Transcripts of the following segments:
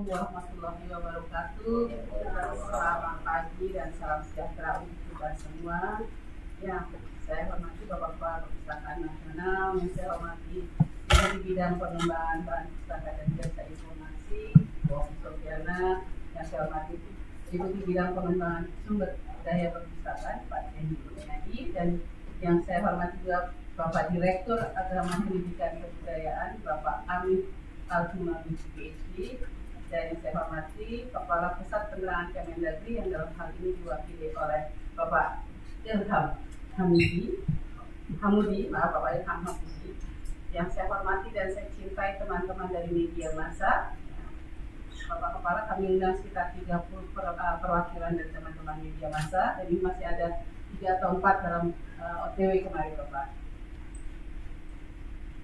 warahmatullahi wabarakatuh. Selamat pagi dan salam sejahtera untuk kita semua. Yang saya hormati Bapak-Bapak Perpustakaan Nasional, yang saya hormati di bidang pengembangan bahan pustaka dan jasa informasi, Bu Sofiana, yang saya hormati Ibu di bidang pengembangan sumber daya perpustakaan, Pak Hendy Kurniadi, dan yang saya hormati juga Bapak Direktur Agama Pendidikan Kebudayaan, Bapak Amin Al-Humawi PhD, dan yang saya hormati Kepala Pusat Penerangan Kemendagri yang dalam hal ini diwakili oleh Bapak Ilham Hamudi, Bapak Ilham Hamudi. Yang saya hormati dan saya cintai teman-teman dari media massa. Bapak Kepala, kami undang sekitar 30 perwakilan dari teman-teman media massa. Jadi masih ada 3 atau 4 dalam OTW kemarin, Bapak.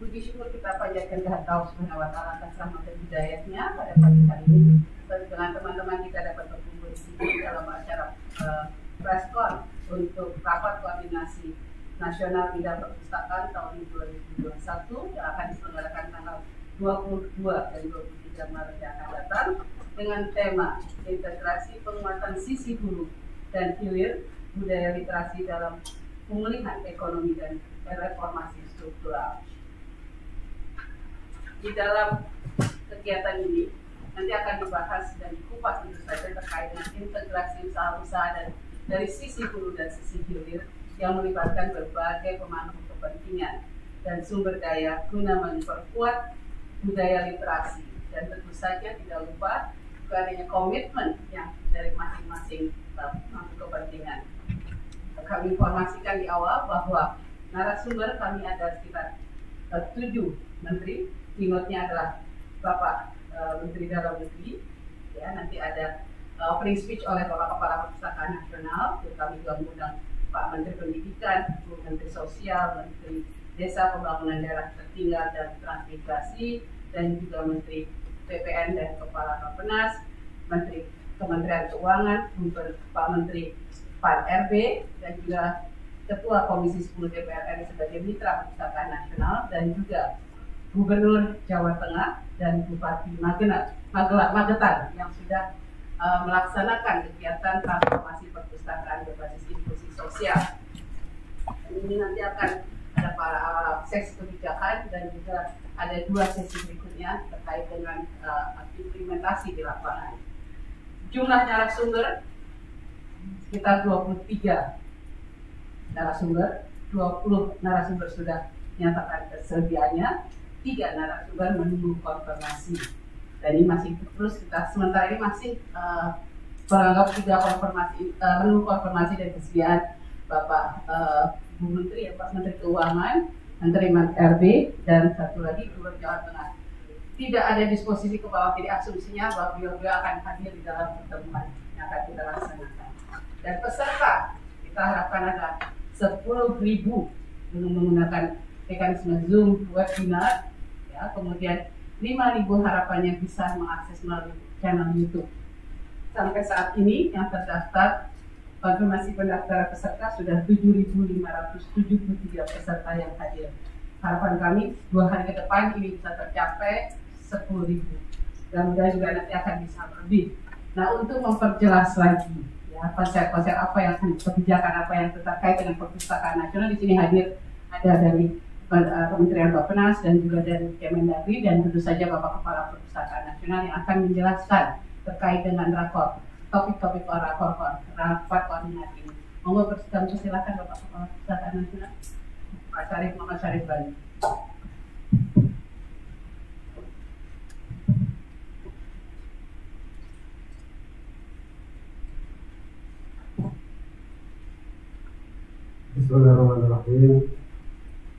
Puji syukur kita panjatkan kehadirat Allah Subhanahu wa Ta'ala atas rahmat dan hidayahnya pada pagi hari ini. Dengan teman-teman kita dapat berkumpul di sini dalam acara preskon untuk rapat koordinasi nasional bidang perpustakaan tahun 2021 yang akan diselenggarakan tanggal 22 dan 23 Maret yang akan datang dengan tema integrasi penguatan sisi hulu dan hilir budaya literasi dalam pemulihan ekonomi dan reformasi struktural. Di dalam kegiatan ini nanti akan dibahas dan dikupas tentu saja terkait dengan integrasi usaha-usaha dan dari sisi hulu dan sisi hilir yang melibatkan berbagai pemangku kepentingan dan sumber daya guna memperkuat budaya literasi, dan tentu saja tidak lupa juga adanya komitmen yang dari masing-masing pemangku kepentingan. Kami informasikan di awal bahwa narasumber kami ada sekitar 7 menteri. Keynote-nya adalah Bapak Menteri Dalam Negeri. Ya, nanti ada opening speech oleh Bapak Kepala Perpustakaan Nasional. Kami juga mengundang Pak Menteri Pendidikan, Bu Menteri Sosial, Menteri Desa Pembangunan Daerah Tertinggal dan Transmigrasi, dan juga Menteri PPN dan Kepala Bappenas, Menteri Kementerian Keuangan, Pak Menteri PAN-RB, dan juga Ketua Komisi 10 DPR RI sebagai Mitra Perpustakaan Nasional, dan juga Gubernur Jawa Tengah dan Bupati Magetan yang sudah melaksanakan kegiatan transformasi perpustakaan berbasis inklusi sosial. Dan ini nanti akan ada para sesi kebijakan dan juga ada 2 sesi berikutnya terkait dengan implementasi di lapangan. Jumlah narasumber sekitar 23 narasumber, 20 narasumber sudah menyatakan kesediaannya, 3 narasumber menunggu konfirmasi. Dan ini masih terus kita sementara ini masih beranggap 3 konfirmasi, menunggu konfirmasi dan kesediaan Bapak Bu Menteri, ya, Pak Menteri Keuangan, Menteri RB, dan satu lagi Gubernur Jawa Tengah. Tidak ada disposisi kepala, jadi asumsinya bahwa beliau akan hadir di dalam pertemuan yang akan kita laksanakan. Dan peserta kita harapkan ada 10.000 dengan menggunakan mekanisme Zoom webinar, ya, kemudian 5.000 harapannya bisa mengakses melalui channel YouTube. Sampai saat ini yang terdaftar konfirmasi pendaftaran peserta sudah 7.573 peserta yang hadir. Harapan kami 2 hari ke depan ini bisa tercapai 10.000. Dan mudah juga nanti akan bisa lebih. Nah, untuk memperjelas lagi ya konsep-konsep apa yang kebijakan apa yang terkait dengan perpustakaan nasional, di sini hadir ada dari Kementerian Bappenas dan juga dari Kemendagri, dan tentu saja Bapak Kepala Perpustakaan Nasional yang akan menjelaskan terkait dengan topik-topik rapat koordinasi ini. Monggo silakan Bapak Kepala Perpustakaan Nasional, Pak Syarif Muhammad Syarif Bali. Bismillahirrahmanirrahim.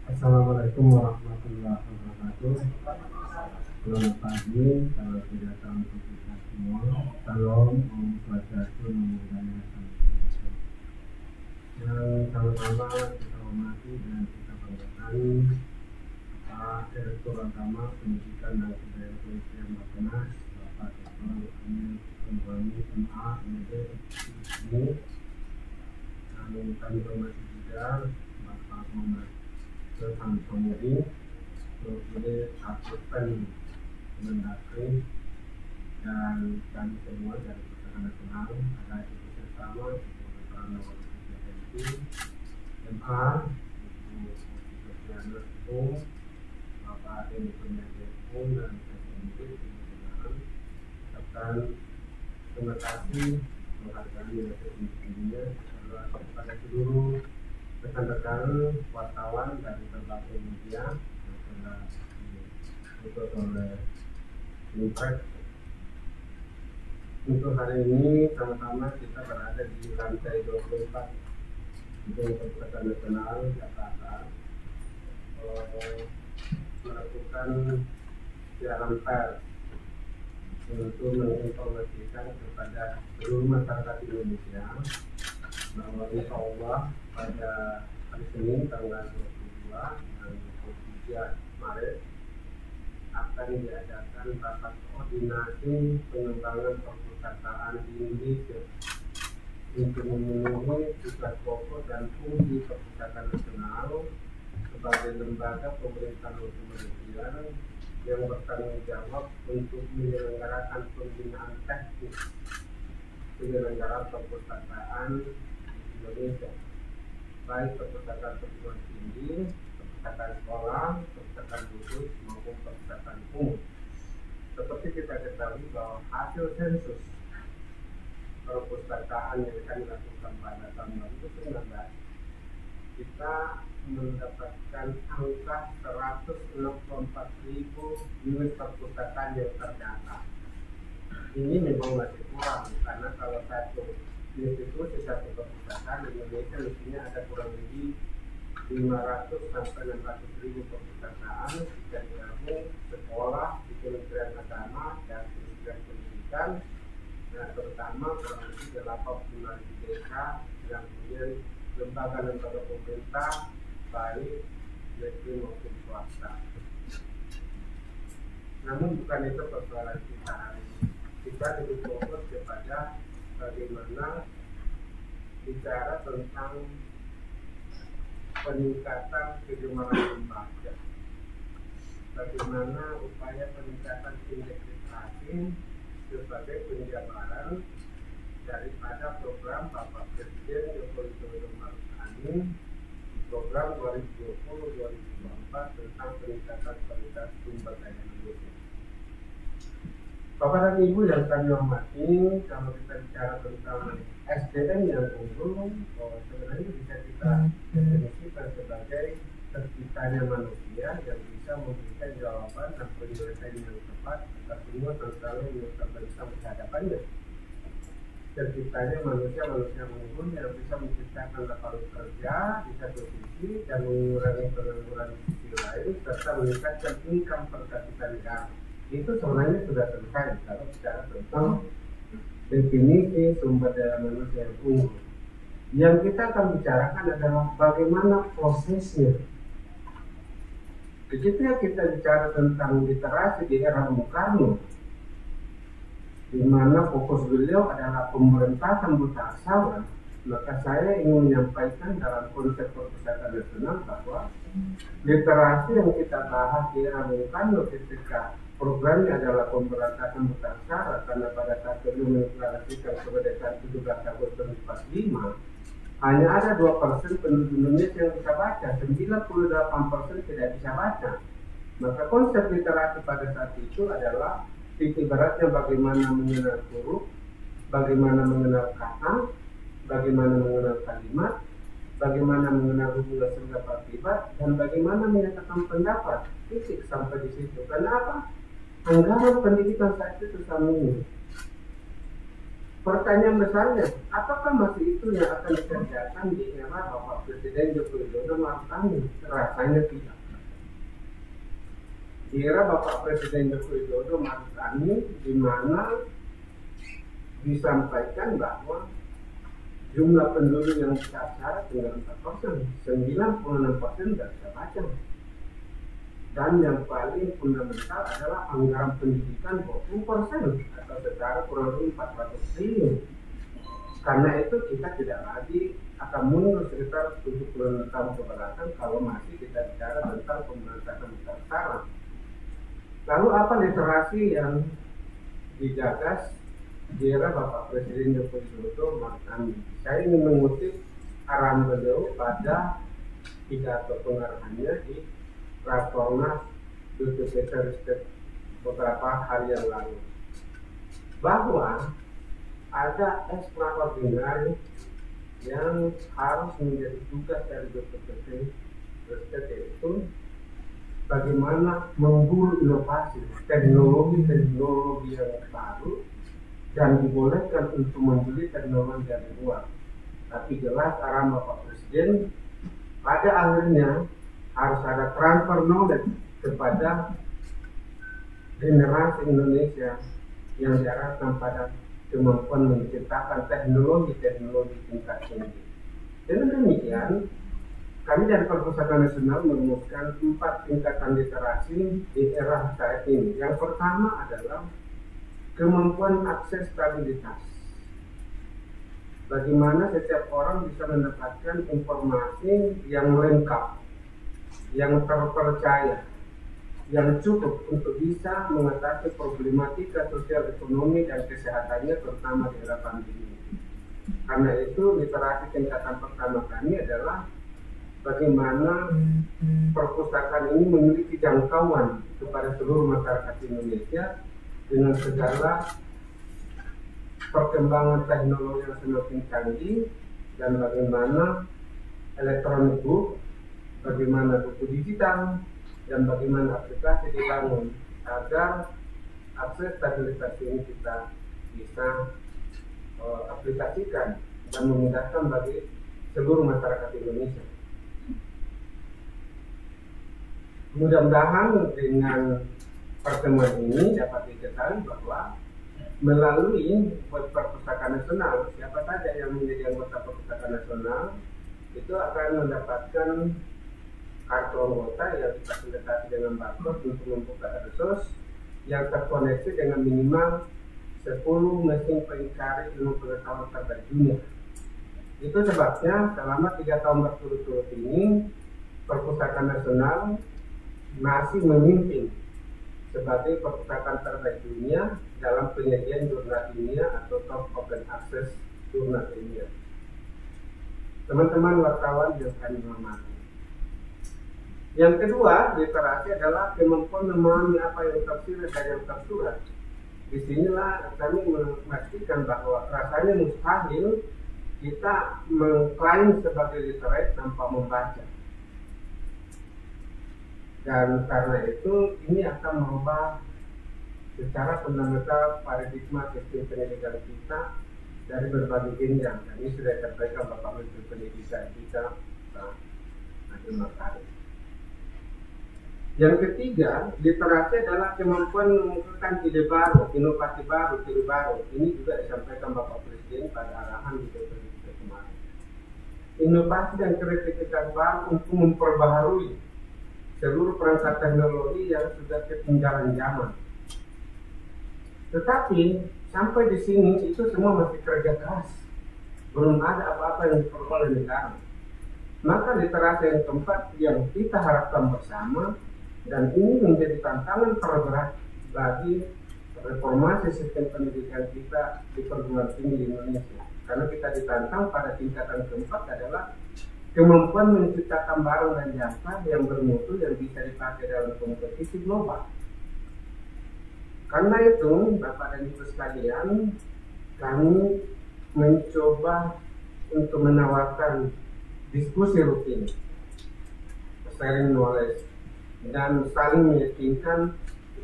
Assalamualaikum warahmatullahi wabarakatuh. Selamat pagi, salam sejahtera untuk kita semua. Salam, Om Swastiastu, Namo Buddhaya, yang sama-sama kita hormati dan kita banggakan Pak Direktur Agama Pendidikan dan Kebudayaan Kementerian Bappenas, Bapak Dr. Amin Al-Humawi MA MD ini, dan kami hormati juga Bapak Muhammad Ilham Hamudi, Asisten Kemendagri, dan kami semua dari Pusaka Nasional ada itu bersama Ketua MA, Ibu Sosial Umum, Bapak Edi Penyajian dan SMD serta terima kasih menghargai yang setinggi-tingginya kepada seluruh rekan-rekan wartawan dari berbagai media yang telah diikut oleh Impres. Untuk hari ini sama-sama kita berada di lantai 24 Gedung Pusaka Nasional Jakarta melakukan siaran pers untuk menginformasikan kepada seluruh masyarakat Indonesia bahwa insya Allah pada hari Senin tanggal 22 dan 23 Maret akan diadakan rapat koordinasi pengembangan perpustakaan di Indonesia untuk memenuhi tugas pokok dan fungsi Perpustakaan Nasional sebagai lembaga pemerintahan otonomi yang bertanggung jawab untuk menyelenggarakan pembinaan teknis penyelenggaraan perpustakaan di Indonesia, baik perpustakaan perguruan tinggi, perpustakaan sekolah, perpustakaan khusus maupun perpustakaan umum. Seperti kita ketahui bahwa hasil sensus perpustakaan yang akan dilakukan pada tahun 2019 kita mendapatkan angka 164.000 unit perpustakaan yang terdata. Ini memang masih kurang karena kalau satu institusi satu perpustakaan di Indonesia mestinya ada kurang lebih 500 sampai 600.000 perpustakaan jika digabung sekolah di Kementerian Agama dan Kementerian Pendidikan, nah, terutama kurang lebih 85.000 desa yang kemudian lembaga-lembaga pemerintah baik negeri maupun swasta. Namun bukan itu persoalan kita hari ini. Kita lebih fokus kepada bagaimana bicara tentang peningkatan kegemaran membaca, bagaimana upaya peningkatan indeks literasi sebagai penjabaran daripada program Bapak Presiden Joko Widodo Maruf Amin, program 2020-2024 tentang peningkatan kualitas sumber daya manusia. Bapak dan Ibu yang kami hormati, kalau kita bicara tentang SDM yang unggul, sebenarnya bisa kita definisikan sebagai terciptanya manusia yang bisa memberikan jawaban dan penyelesaian yang tepat atas semua tantangan yang terbentang berhadapannya. Terciptanya manusia unggul yang bisa menciptakan lapangan kerja di satu sisi dan mengurangi pengangguran di sisi lain serta meningkatkan income per kapita negara. Itu sebenarnya sudah selesai kalau bicara tentang definisi sumber daya manusia yang unggul. Yang kita akan bicarakan adalah bagaimana prosesnya. Ketika kita bicara tentang literasi di era Bung Karno, di mana fokus beliau adalah pemberontakan buta aksara, maka saya ingin menyampaikan dalam konsep perpustakaan nasional bahwa literasi yang kita bahas di era Bung Karno ketika programnya adalah pemberantasan buta aksara, karena pada saat beliau mendeklarasikan kemerdekaan 17 Agustus 45 hanya ada 2% penduduk Indonesia yang bisa baca, 98% tidak bisa baca. Maka konsep literasi pada saat itu adalah titik beratnya bagaimana mengenal huruf, bagaimana mengenal kata, bagaimana mengenal kalimat, bagaimana mengenal hubungan sebab akibat, dan bagaimana menyatakan pendapat. Titik sampai di situ. Kenapa? Anggaran pendidikan saat itu sangat minim. Pertanyaan besarnya, apakah masih itu yang akan dikerjakan di era Bapak Presiden Joko Widodo Maruf Amin? Rasanya tidak. Di era Bapak Presiden Joko Widodo Maruf Amin, di mana disampaikan bahwa jumlah penduduk yang bisa aksara tinggal 4%, 96% tidak bisa baca. Dan yang paling fundamental adalah anggaran pendidikan 20% atau secara kurang lebih 400 triliun. Karena itu kita tidak lagi akan mundur sekitar 70 tahun ke belakang kalau masih kita bicara tentang pemberantasan buta aksara. Lalu apa literasi yang digagas di era Bapak Presiden Joko Widodo Ma'ruf Amin. Saya ingin mengutip arahan beliau pada pidato pengarahannya di Rakornas BPPT Ristek beberapa hari yang lalu, bahwa ada ekstraordinari yang harus menjadi tugas dari BPPT Ristek, yaitu bagaimana memburu inovasi teknologi yang baru dan dibolehkan untuk membeli teknologi dari luar. Tapi jelas arahan Bapak Presiden pada akhirnya harus ada transfer knowledge kepada generasi Indonesia yang diarahkan pada kemampuan menciptakan teknologi tingkat tinggi. Dengan demikian, kami dari Perpustakaan Nasional merumuskan 4 tingkatan literasi di era saat ini. Yang pertama adalah kemampuan akses stabilitas. Bagaimana setiap orang bisa mendapatkan informasi yang lengkap, yang terpercaya, yang cukup untuk bisa mengatasi problematika sosial, ekonomi, dan kesehatannya, terutama di era pandemi. Karena itu, literasi tingkatan pertama kami adalah bagaimana perpustakaan ini memiliki jangkauan kepada seluruh masyarakat Indonesia dengan segala perkembangan teknologi yang semakin canggih, dan bagaimana elektronik book, bagaimana buku digital, dan bagaimana aplikasi dibangun agar akses stabilitas ini kita bisa aplikasikan dan memudahkan bagi seluruh masyarakat Indonesia. Mudah-mudahan dengan pertemuan ini dapat diketahui bahwa melalui Perpustakaan Nasional, siapa saja yang menjadi anggota Perpustakaan Nasional itu akan mendapatkan kartu anggota yang difasilitasi dengan barcode untuk membuka resource yang terkoneksi dengan minimal 10 mesin pencari ilmu pengetahuan terbaik dunia. Itu sebabnya selama 3 tahun berturut-turut ini Perpustakaan Nasional masih memimpin sebagai perpustakaan terbaik dunia dalam penyediaan jurnal ilmiah atau top open access jurnal ilmiah. Teman-teman wartawan yang kami hormati, yang kedua, literasi adalah kemampuan memahami apa yang tersirat dan yang tersurat. Disinilah kami memastikan bahwa rasanya mustahil kita mengklaim sebagai literate tanpa membaca. Dan karena itu ini akan merubah secara fundamental paradigma sistem pendidikan kita dari berbagai jenjang. Dan ini sudah disampaikan Bapak Menteri Pendidikan kita, Pak Nadiem Makarim. Yang ketiga, literasi adalah kemampuan memunculkan ide baru, inovasi baru, teori baru. Ini juga disampaikan Bapak Presiden pada arahan di BPPT kemarin. Inovasi dan kreativitas baru untuk memperbaharui seluruh perangkat teknologi yang sudah ketinggalan zaman. Tetapi sampai di sini itu semua masih kerja keras, belum ada apa-apa yang diperoleh oleh negara. Maka literasi yang keempat yang kita harapkan bersama, dan ini menjadi tantangan terberat bagi reformasi sistem pendidikan kita di perguruan tinggi di Indonesia. Karena kita ditantang pada tingkatan keempat adalah kemampuan menciptakan barang dan jasa yang bermutu yang bisa dipakai dalam kompetisi global. Karena itu, Bapak dan Ibu sekalian, kami mencoba untuk menawarkan diskusi rutin, sharing knowledge, dan saling meyakinkan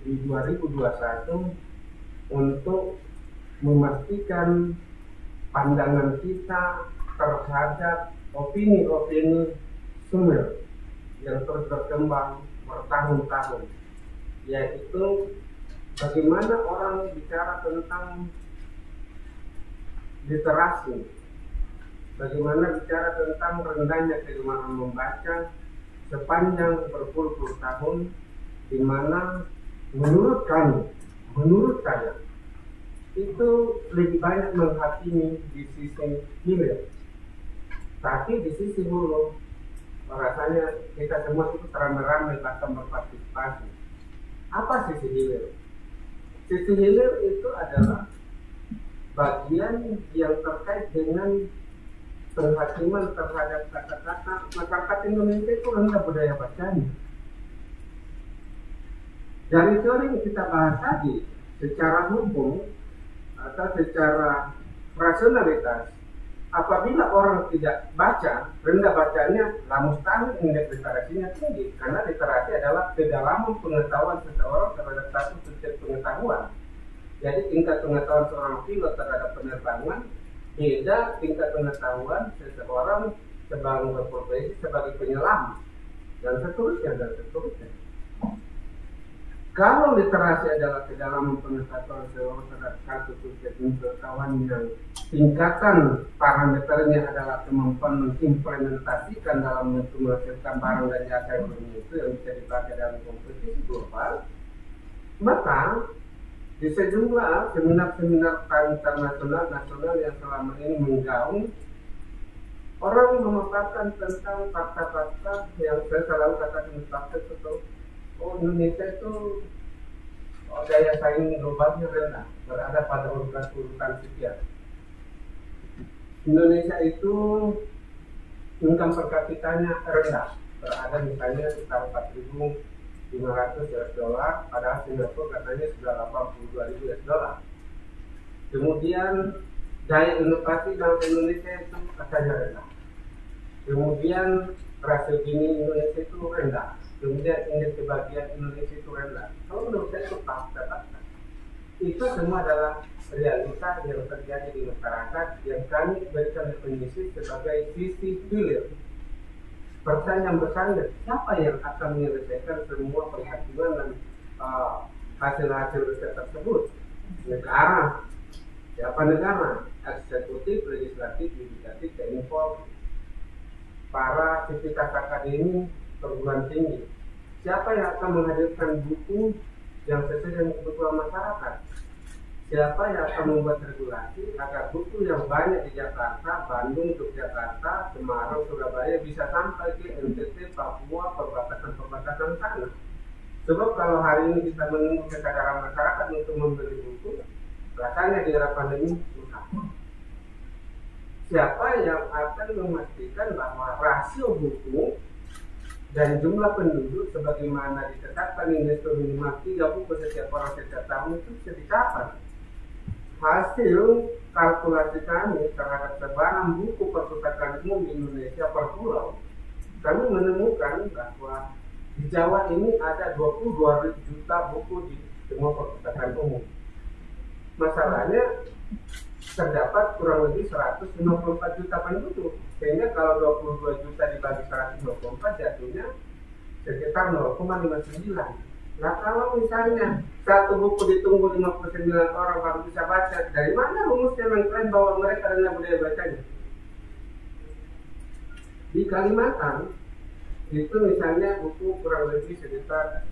di 2021 untuk memastikan pandangan kita terhadap opini-opini sumber yang terus berkembang bertahun-tahun, yaitu bagaimana orang bicara tentang literasi, bagaimana bicara tentang rendahnya kegemaran membaca sepanjang berpuluh-puluh tahun, di mana menurut saya itu lebih banyak menghakimi di sisi hilir. Tapi di sisi hulu, rasanya kita semua itu ramai-ramai bahkan berpartisipasi. Apa sisi hilir? Sisi hilir itu adalah bagian yang terkait dengan penghakiman terhadap kata-kata. Masyarakat Indonesia itu rendah budaya bacanya. Dari teori yang kita bahas tadi, secara hukum atau secara rasionalitas, apabila orang tidak baca, rendah bacanya, mustahil indeks literasinya tinggi, karena literasi adalah kedalaman pengetahuan seseorang terhadap satu subjek pengetahuan. Jadi tingkat pengetahuan seorang pilot terhadap penerbangan beda tingkat pengetahuan seseorang sebagai berprofesi sebagai penyelam dan seterusnya dan seterusnya. Kalau literasi adalah kedalaman pengetahuan seseorang terhadap satu subjek pengetahuan yang tingkatan parameternya adalah kemampuan mengimplementasikan dalam menghasilkan barang dan jasa yang itu yang bisa dipakai dalam kompetisi global, maka di sejumlah seminar-seminar internasional nasional yang selama ini menggaung, orang memaparkan tentang fakta-fakta yang saya selalu katakan fakta itu, Indonesia itu daya saing globalnya rendah, berada pada urutan sekian. Indonesia itu income per kapitanya rendah, berada misalnya sekitar 4.500 US dollar, padahal Singapura katanya sudah 82.000 US dollar. Kemudian daya inovasi dalam Indonesia itu katanya rendah. Kemudian rasio Gini Indonesia itu rendah. Kemudian indeks kebahagiaan Indonesia itu rendah. Kalau menurut saya itu fakta-fakta. Itu semua adalah realita yang terjadi di masyarakat yang kami berikan definisi sebagai sisi hilir. Pertanyaan besarnya, siapa yang akan menyelesaikan semua penghakiman dan hasil-hasil riset tersebut? Negara. Siapa negara? Eksekutif, legislatif, yudikatif, TNI, Polri. Para sivitas akademi perguruan tinggi. Siapa yang akan menghadirkan buku yang sesuai dengan kebutuhan masyarakat? Siapa yang akan membuat regulasi agar buku yang banyak di Jakarta, Bandung, Yogyakarta, Semarang, Surabaya bisa sampai ke NTT, Papua, perbatasan-perbatasan sana? Sebab kalau hari ini kita menunggu kesadaran masyarakat untuk membeli buku, rasanya di era pandemi susah. Siapa yang akan memastikan bahwa rasio buku dan jumlah penduduk sebagaimana ditetapkan UNESCO minimal 3 buku setiap orang setiap tahun itu bisa dicapai? Hasil kalkulasi kami terhadap sebaran buku perpustakaan umum di Indonesia per pulau, kami menemukan bahwa di Jawa ini ada 22 juta buku di semua perpustakaan umum. Masalahnya terdapat kurang lebih 154 juta penduduk, sehingga kalau 22 juta dibagi 154 jatuhnya sekitar 0,59. Nah kalau misalnya satu buku ditunggu 59 orang baru bisa baca, dari mana rumusnya mengklaim bahwa mereka adalah budaya bacanya? Di Kalimantan itu misalnya buku kurang lebih sekitar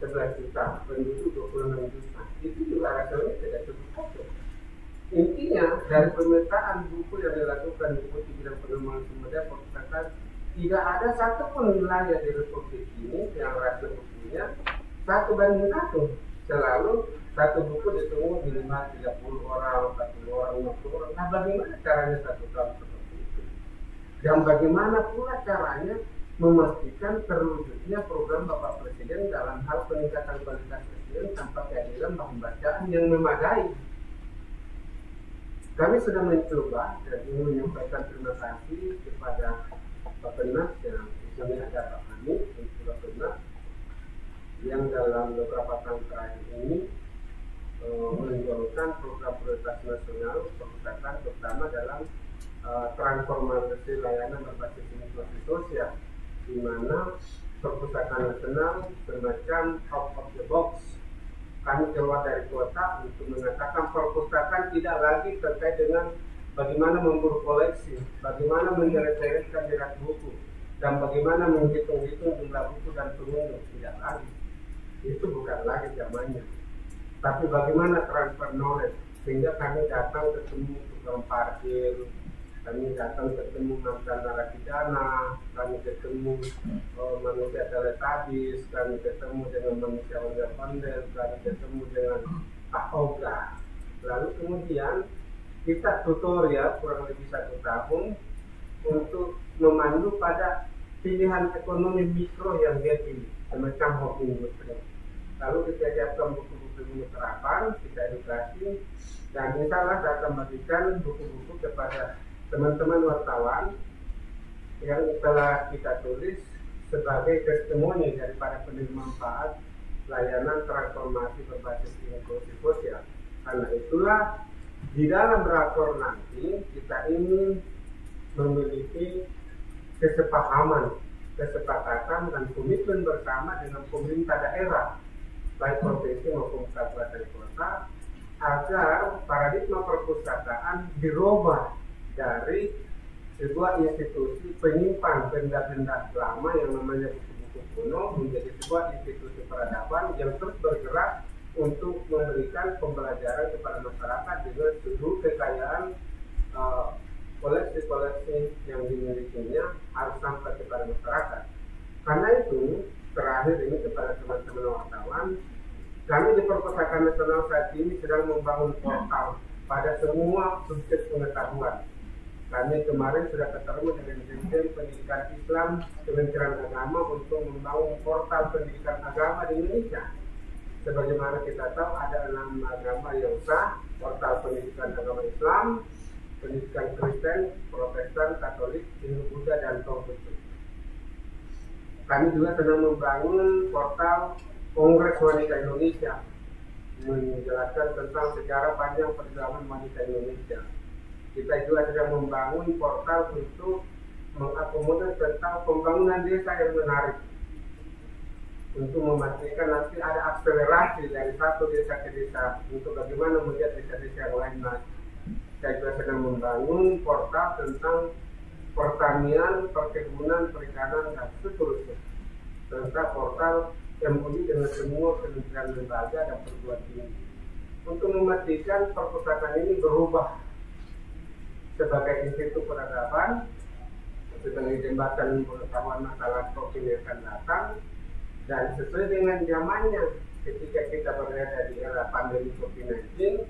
11 juta, penduduk 26 juta. Itu juga rasanya tidak cukup. Intinya dari pemetaan buku yang dilakukan di bidang pengembangan sumber daya perpustakaan, tidak ada satupun wilayah di Republik ini yang rasio bukunya 1:1. Selalu satu buku ditunggu minimal 30 orang, 40 orang, 50 orang. Nah bagaimana caranya satu tahun seperti itu? Dan bagaimana pula caranya memastikan terwujudnya program Bapak Presiden dalam hal peningkatan kualitas SDM tanpa kehadiran bahan bacaan yang memadai? Kami sudah mencoba dan ingin menyampaikan terima kasih kepada Bappenas yang kami ada Pak Hani dan Bappenas yang dalam beberapa tahun terakhir ini menjalankan program prioritas nasional perpustakaan, terutama dalam transformasi layanan berbasis inklusi sosial, di mana perpustakaan nasional semacam out of the box. Kami keluar dari kota untuk mengatakan perpustakaan tidak lagi terkait dengan bagaimana memburu koleksi, bagaimana menjelaskan jerat buku, dan bagaimana menghitung-hitung jumlah buku dan pengunjung. Tidak lagi. Itu bukan lagi zamannya. Tapi bagaimana transfer knowledge, sehingga kami datang ketemu tukang parkir, kami datang ketemu mantan narapidana, kami ketemu manusia teletabis, kami ketemu dengan manusia ondel-ondel, kami ketemu dengan Ogah. Lalu kemudian kita tutorial kurang lebih 1 tahun untuk memandu pada pilihan ekonomi mikro yang dia pilih, semacam hobi industri. Lalu kita siapkan buku-buku terapan, kita edukasi, dan insya Allah saya akan bagikan buku-buku kepada teman-teman wartawan yang telah kita tulis sebagai testimoni daripada penerima manfaat layanan transformasi berbasis inklusi sosial. Karena itulah di dalam rakor nanti kita ingin memiliki kesepakaman, kesepakatan dan komitmen bersama dengan pemerintah daerah, baik provinsi maupun kabupaten kota, agar paradigma perpustakaan dirubah dari sebuah institusi penyimpan benda-benda lama yang namanya buku-buku kuno menjadi sebuah institusi peradaban yang terus bergerak untuk memberikan pembelajaran kepada masyarakat dengan seluruh kekayaan koleksi-koleksi yang dimilikinya harus sampai kepada masyarakat. Karena itu, terakhir ini kepada teman-teman wartawan, kami di Perpustakaan Nasional saat ini sedang membangun portal pada semua subjek pengetahuan. Kami kemarin sudah ketemu dengan Dirjen Pendidikan Islam Kementerian Agama untuk membangun portal pendidikan agama di Indonesia. Sebagaimana kita tahu ada 6 agama yang sah, portal pendidikan agama Islam, pendidikan Kristen, Protestan, Katolik, Hindu, Buddha, dan Konghucu. Kami juga sedang membangun portal Kongres Wanita Indonesia, menjelaskan tentang sejarah panjang perjuangan wanita Indonesia. Kita juga sedang membangun portal untuk mengakomodir tentang pembangunan desa yang menarik, untuk memastikan nanti ada akselerasi dari satu desa ke desa untuk bagaimana melihat desa-desa yang lain lagi. Saya juga sedang membangun portal tentang pertanian, perkebunan, perikanan, dan seterusnya, serta portal MOU dengan semua kementerian lembaga dan perguruan tinggi untuk memastikan perpustakaan ini berubah sebagai institut peradaban, sebagai jembatan pengetahuan masalah COVID yang akan datang, dan sesuai dengan zamannya ketika kita berada di era pandemi COVID-19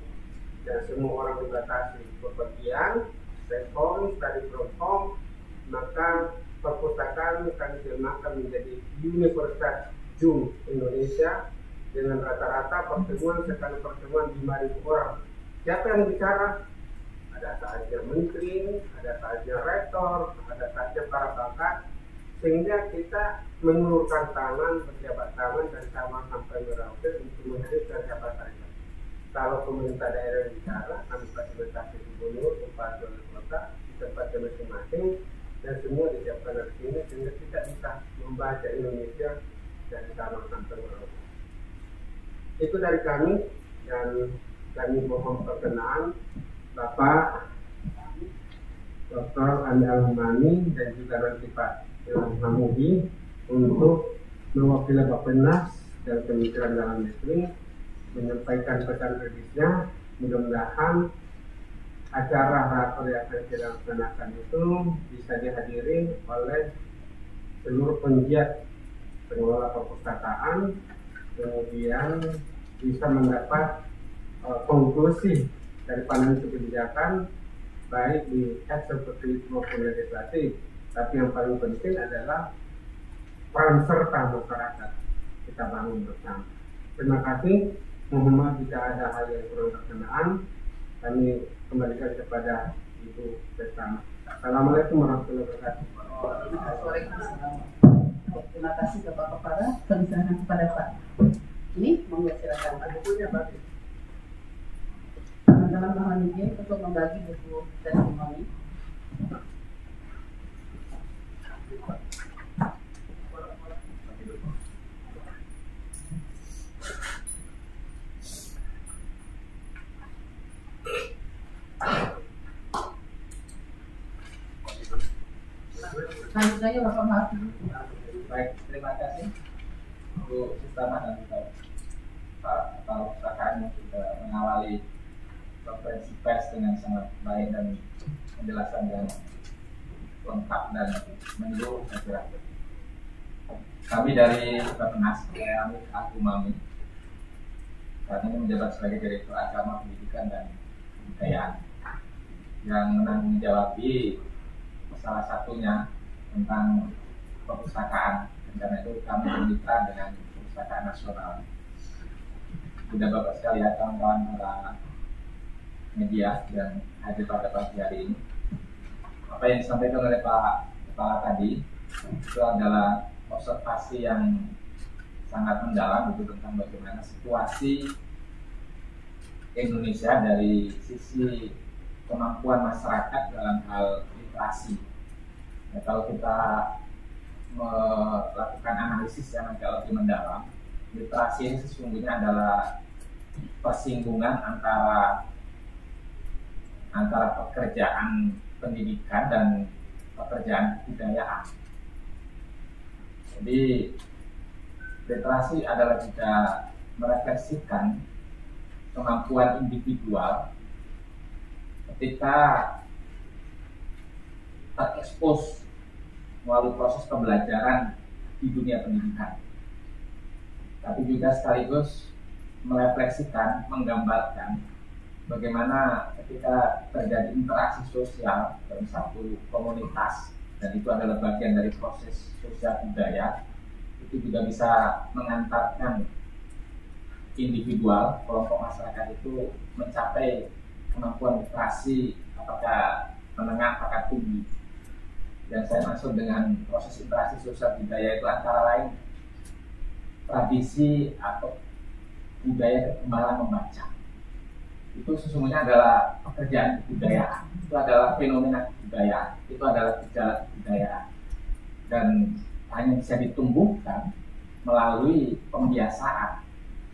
dan semua orang dibatasi bepergian, stay home, study from home, maka perpustakaan kami jemakan menjadi Universitas Zoom Indonesia dengan rata-rata pertemuan sekali pertemuan 5.000 orang. Siapa yang bicara? Ada saatnya menteri, ada saatnya rektor, ada saatnya para pakar, sehingga kita mengulurkan tangan, berjabat tangan dari Sabang sampai Merauke untuk menghadirkan siapa saja. Kalau pemerintah daerah yang bicara, kami fasilitasi gubernur, bupati, wali kota di tempatnya masing-masing, dan semua disiapkan dari sini sehingga kita bisa membaca Indonesia dari Sabang sampai Merauke. Itu dari kami, dan kami mohon perkenan Bapak Dr. Andi Al-Humani dan juga nanti Pak Ilham Hamudi untuk mewakili Bappenas dan Kementerian Dalam Negeri menyampaikan pesan kritisnya. Mudah-mudahan acara rakor yang akan kita laksanakan itu bisa dihadiri oleh seluruh penggiat pengelola perpustakaan, kemudian bisa mendapat konklusi dari pandangan kebijakan baik di eksekutif maupun legislatif. Tapi yang paling penting adalah peran serta masyarakat kita bangun bersama. Terima kasih. Mohon maaf jika ada hal yang kurang berkenaan. Kami kembalikan kepada Ibu bersama. Assalamualaikum warahmatullahi wabarakatuh. Terima kasih kepada persilakan kepada Pak. Ini monggo silakan Pak. Bukunya Pak. Teman-teman mohon izin untuk membagi buku testimoni. Selanjutnya Bapak Maaf. Baik, terima kasih Bu Sistama dan juga Pak Kepala Perpustakaan yang sudah mengawali konferensi pers dengan sangat baik dan penjelasan yang lengkap dan menyeluruh. Kami dari Bappenas, Amit Aku Mami, saat ini menjabat sebagai Direktur Agama, Pendidikan, dan Kebudayaan yang menanggung jawab salah satunya tentang perpustakaan. Dan karena itu kami bermitra dengan Perpustakaan Nasional. Sudah Bapak sekalian, kawan-kawan para media yang hadir pada pagi hari ini, apa yang disampaikan oleh Pak Kepala tadi itu adalah observasi yang sangat mendalam itu tentang bagaimana situasi Indonesia dari sisi kemampuan masyarakat dalam hal literasi. Ya, kalau kita melakukan analisis yang agak lebih mendalam, literasi ini sesungguhnya adalah persinggungan antara pekerjaan pendidikan dan pekerjaan kebudayaan. Jadi literasi adalah juga merefleksikan kemampuan individual ketika terekspos melalui proses pembelajaran di dunia pendidikan, tapi juga sekaligus merefleksikan, menggambarkan bagaimana ketika terjadi interaksi sosial dalam satu komunitas, dan itu adalah bagian dari proses sosial budaya, itu juga bisa mengantarkan individual, kelompok masyarakat itu mencapai kemampuan literasi apakah menengah, apakah tinggi. Dan saya maksud dengan proses interaksi sosial budaya itu antara lain tradisi atau budaya kegemaran membaca. Itu sesungguhnya adalah pekerjaan kebudayaan, itu adalah fenomena kebudayaan, itu adalah gejala kebudayaan, dan hanya bisa ditumbuhkan melalui pembiasaan.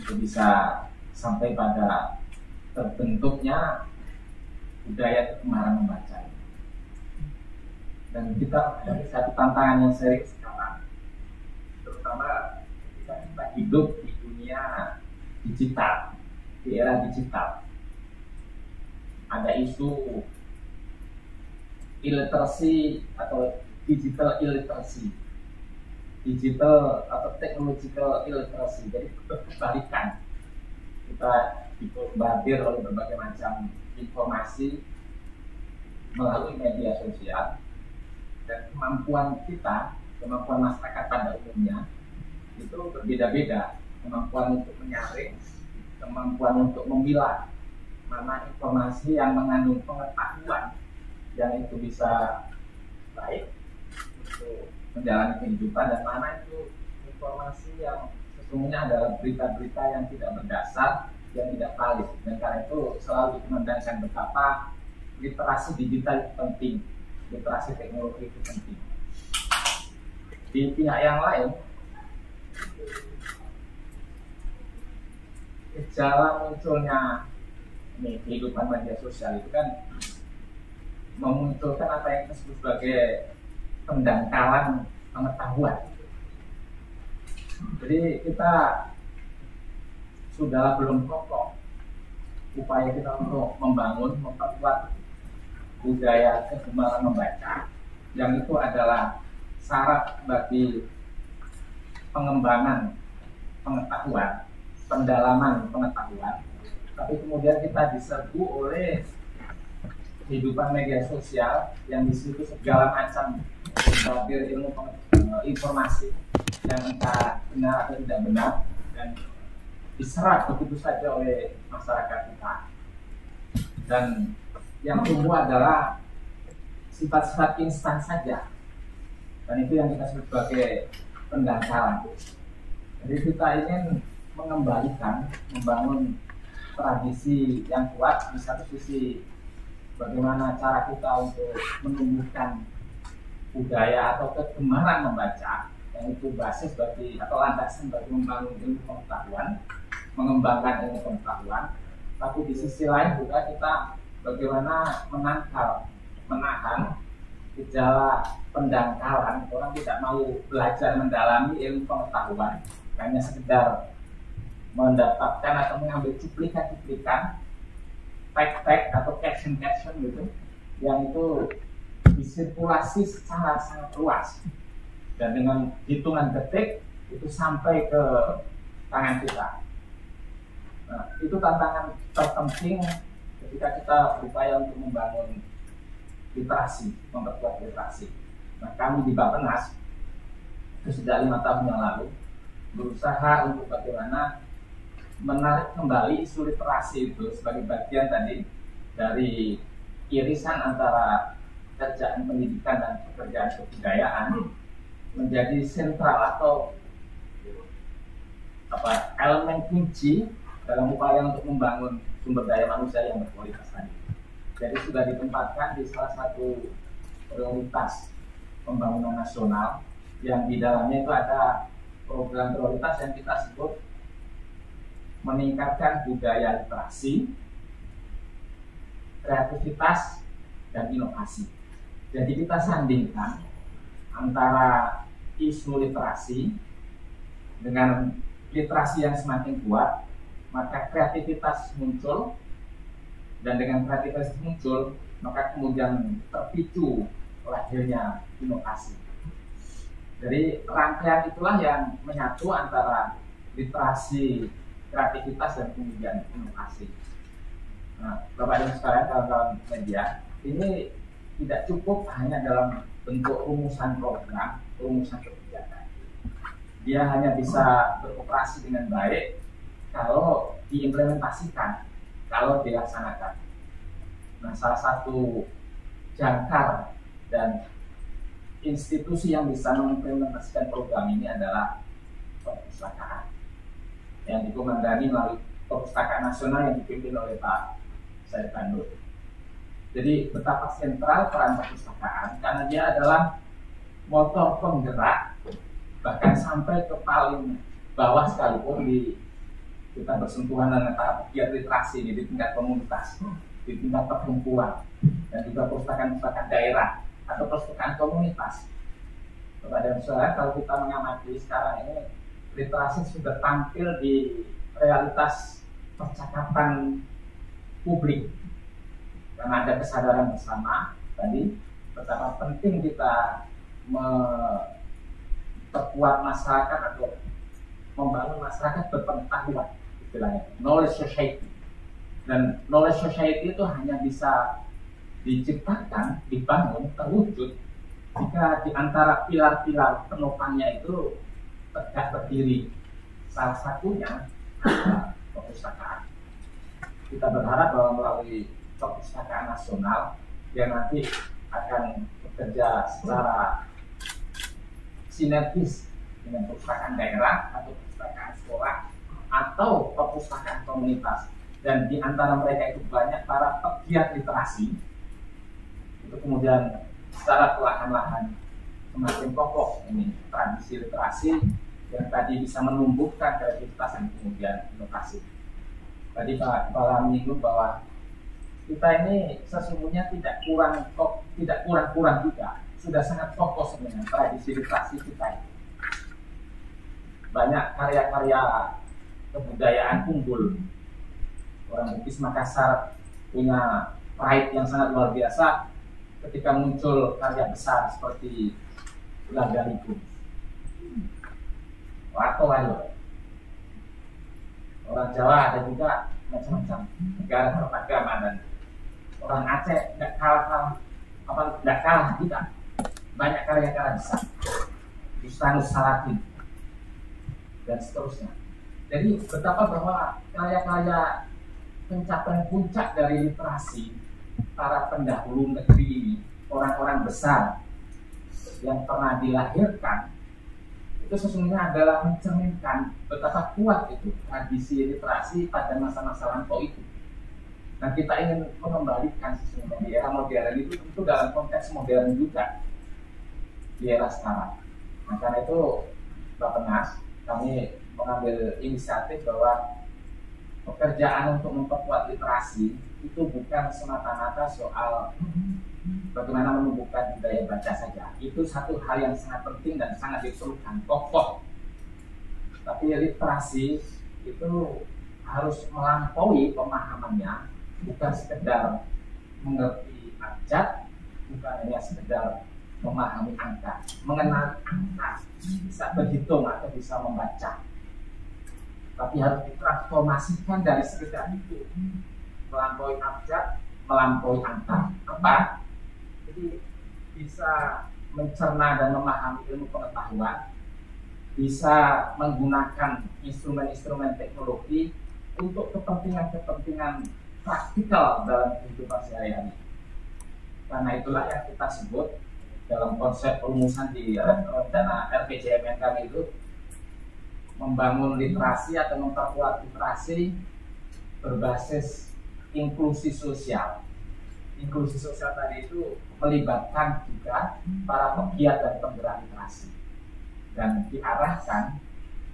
Itu bisa sampai pada terbentuknya budaya kegemaran membaca. Dan kita ada satu tantangan yang serius sekarang, terutama ketika kita hidup di dunia digital, di era digital. Ada isu illiteracy atau digital illiteracy, digital atau technological illiteracy. Jadi kebalikan, kita dibombardir oleh berbagai macam informasi melalui media sosial, dan kemampuan kita, kemampuan masyarakat pada umumnya itu berbeda-beda. Kemampuan untuk menyaring, kemampuan untuk memilah mana informasi yang mengandung pengetahuan yang itu bisa baik untuk menjalani kehidupan, dan mana itu informasi yang sesungguhnya adalah berita-berita yang tidak berdasar, yang tidak valid. Dan karena itu selalu dikumandangkan betapa literasi digital itu penting, literasi teknologi itu penting. Di pihak yang lain, gejala munculnya kehidupan media sosial itu kan memunculkan apa yang disebut sebagai pendangkalan pengetahuan. Jadi kita sudahlah belum kokoh upaya kita untuk membangun, memperkuat budaya kegemaran membaca, yang itu adalah syarat bagi pengembangan pengetahuan, pendalaman pengetahuan. Tapi kemudian kita diserbu oleh kehidupan media sosial yang di situ segala macam tabir ilmu informasi yang entah benar atau tidak benar, dan diserap begitu saja oleh masyarakat kita. Dan yang tumbuh adalah sifat-sifat instan saja, dan itu yang kita sebut sebagai pendangkalan. Jadi kita ingin mengembalikan, membangun tradisi yang kuat. Di satu sisi bagaimana cara kita untuk menumbuhkan budaya atau kegemaran membaca, yang itu basis bagi atau landasan bagi membangun ilmu pengetahuan, mengembangkan ilmu pengetahuan. Tapi di sisi lain juga kita bagaimana menahan gejala pendangkalan. Orang tidak mau belajar mendalami ilmu pengetahuan, hanya sekedar mendapatkan atau mengambil cuplikan-cuplikan, fact-fact atau caption-caption gitu, yang itu disirkulasi secara sangat luas, dan dengan hitungan detik itu sampai ke tangan kita. Nah, itu tantangan terpenting ketika kita berupaya untuk membangun literasi, memperkuat literasi. Nah, kami di Bappenas itu sejak 5 tahun yang lalu berusaha untuk bagaimana menarik kembali isu literasi itu sebagai bagian tadi dari irisan antara pekerjaan pendidikan dan pekerjaan kebudayaan menjadi sentral atau elemen kunci dalam upaya untuk membangun sumber daya manusia yang berkualitas tadi. Jadi sudah ditempatkan di salah satu prioritas pembangunan nasional yang di dalamnya itu ada program prioritas yang kita sebut meningkatkan budaya literasi, kreativitas, dan inovasi. Jadi kita sandingkan antara isu literasi dengan literasi yang semakin kuat, maka kreativitas muncul, dan dengan kreativitas muncul, maka kemudian terpicu lahirnya inovasi. Jadi rangkaian itulah yang menyatu antara literasi, kreativitas, dan kemudian inovasi. Nah, Bapak dan sekalian, kawan-kawan media, ini tidak cukup hanya dalam bentuk rumusan program, rumusan kebijakan. Dia hanya bisa beroperasi dengan baik kalau diimplementasikan, kalau dilaksanakan. Nah, salah satu jangkar dan institusi yang bisa mengimplementasikan program ini adalah perpustakaan yang dikomandani melalui Perpustakaan Nasional yang dipimpin oleh Pak Said Bandul. Jadi betapa sentral peran perpustakaan karena dia adalah motor penggerak bahkan sampai ke paling bawah sekalipun kita bersentuhan dengan antara pegiat literasi ini di tingkat komunitas, di tingkat perkumpulan, dan juga perpustakaan daerah atau perpustakaan komunitas. Bapak dan saudara, kalau kita mengamati sekarang ini, literasi sudah tampil di realitas percakapan publik karena ada kesadaran bersama tadi betapa penting kita memperkuat masyarakat atau membangun masyarakat berpengetahuan, istilahnya knowledge society. Dan knowledge society itu hanya bisa diciptakan, dibangun, terwujud jika di antara pilar-pilar penopangnya itu tegak berdiri. Salah satunya adalah perpustakaan. Kita berharap bahwa melalui Perpustakaan Nasional yang nanti akan bekerja secara sinergis dengan perpustakaan daerah atau perpustakaan sekolah atau perpustakaan komunitas, dan di antara mereka itu banyak para pegiat literasi, itu kemudian secara perlahan-lahan semakin kokoh ini tradisi literasi yang tadi bisa menumbuhkan kreativitas dan kemudian inovasi. Tadi Pak Kepala menyinggung bahwa kita ini sesungguhnya tidak kurang juga, sudah sangat fokus dengan tradisi literasi kita ini. Banyak karya-karya kebudayaan unggul. Orang Bugis Makassar punya pride yang sangat luar biasa ketika muncul karya besar seperti Lagaliku, Wato. Orang Jawa ada juga macam-macam negara beragama, dan orang Aceh nggak kalah juga, banyak karya-karya besar, Bustanus Salatin dan seterusnya. Jadi betapa bahwa karya-karya pencapaian puncak dari literasi para pendahulu negeri ini, orang-orang besar yang pernah dilahirkan, itu sesungguhnya adalah mencerminkan betapa kuat itu tradisi literasi pada masa-masa lampau itu. Nah, kita ingin mengembalikan sesungguhnya di era modern itu tentu dalam konteks modern juga di era sekarang. Nah, karena itu Bappenas kami mengambil inisiatif bahwa pekerjaan untuk memperkuat literasi itu bukan semata-mata soal bagaimana menumbuhkan budaya baca saja. Itu satu hal yang sangat penting dan sangat diperlukan, pokok. Tapi literasi itu harus melampaui pemahamannya, bukan sekedar mengerti abjad, bukan hanya sekedar memahami angka, mengenal angka, bisa berhitung atau bisa membaca. tapi harus ditransformasikan dari sekedar itu, melampaui abjad, melampaui angka, apa? Jadi bisa mencerna dan memahami ilmu pengetahuan, bisa menggunakan instrumen-instrumen teknologi untuk kepentingan-kepentingan praktikal dalam kehidupan sehari-hari. Karena itulah yang kita sebut dalam konsep perumusan di rencana RPJMN kami itu membangun literasi atau memperkuat literasi berbasis inklusi sosial. Inklusi sosial tadi itu melibatkan juga para pegiat dan penggerak literasi dan diarahkan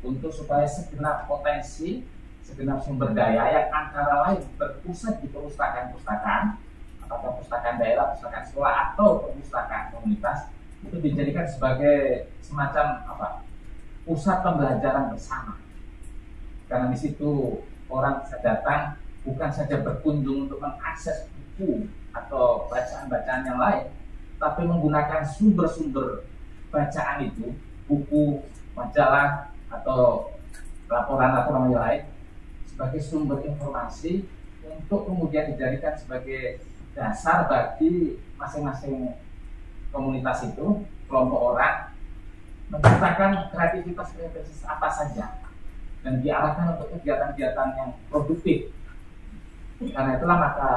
untuk supaya segenap potensi, segenap sumber daya yang antara lain berpusat di perpustakaan-perpustakaan, apakah perpustakaan daerah, perpustakaan sekolah atau perpustakaan komunitas, itu dijadikan sebagai semacam pusat pembelajaran bersama. Karena di situ orang bisa datang bukan saja berkunjung untuk mengakses buku atau bacaan-bacaan yang lain, tapi menggunakan sumber-sumber bacaan itu, buku, majalah, atau laporan-laporan yang lain sebagai sumber informasi untuk kemudian dijadikan sebagai dasar bagi masing-masing komunitas itu, kelompok orang menciptakan kreativitas apa saja dan diarahkan untuk kegiatan-kegiatan yang produktif. Karena itulah maka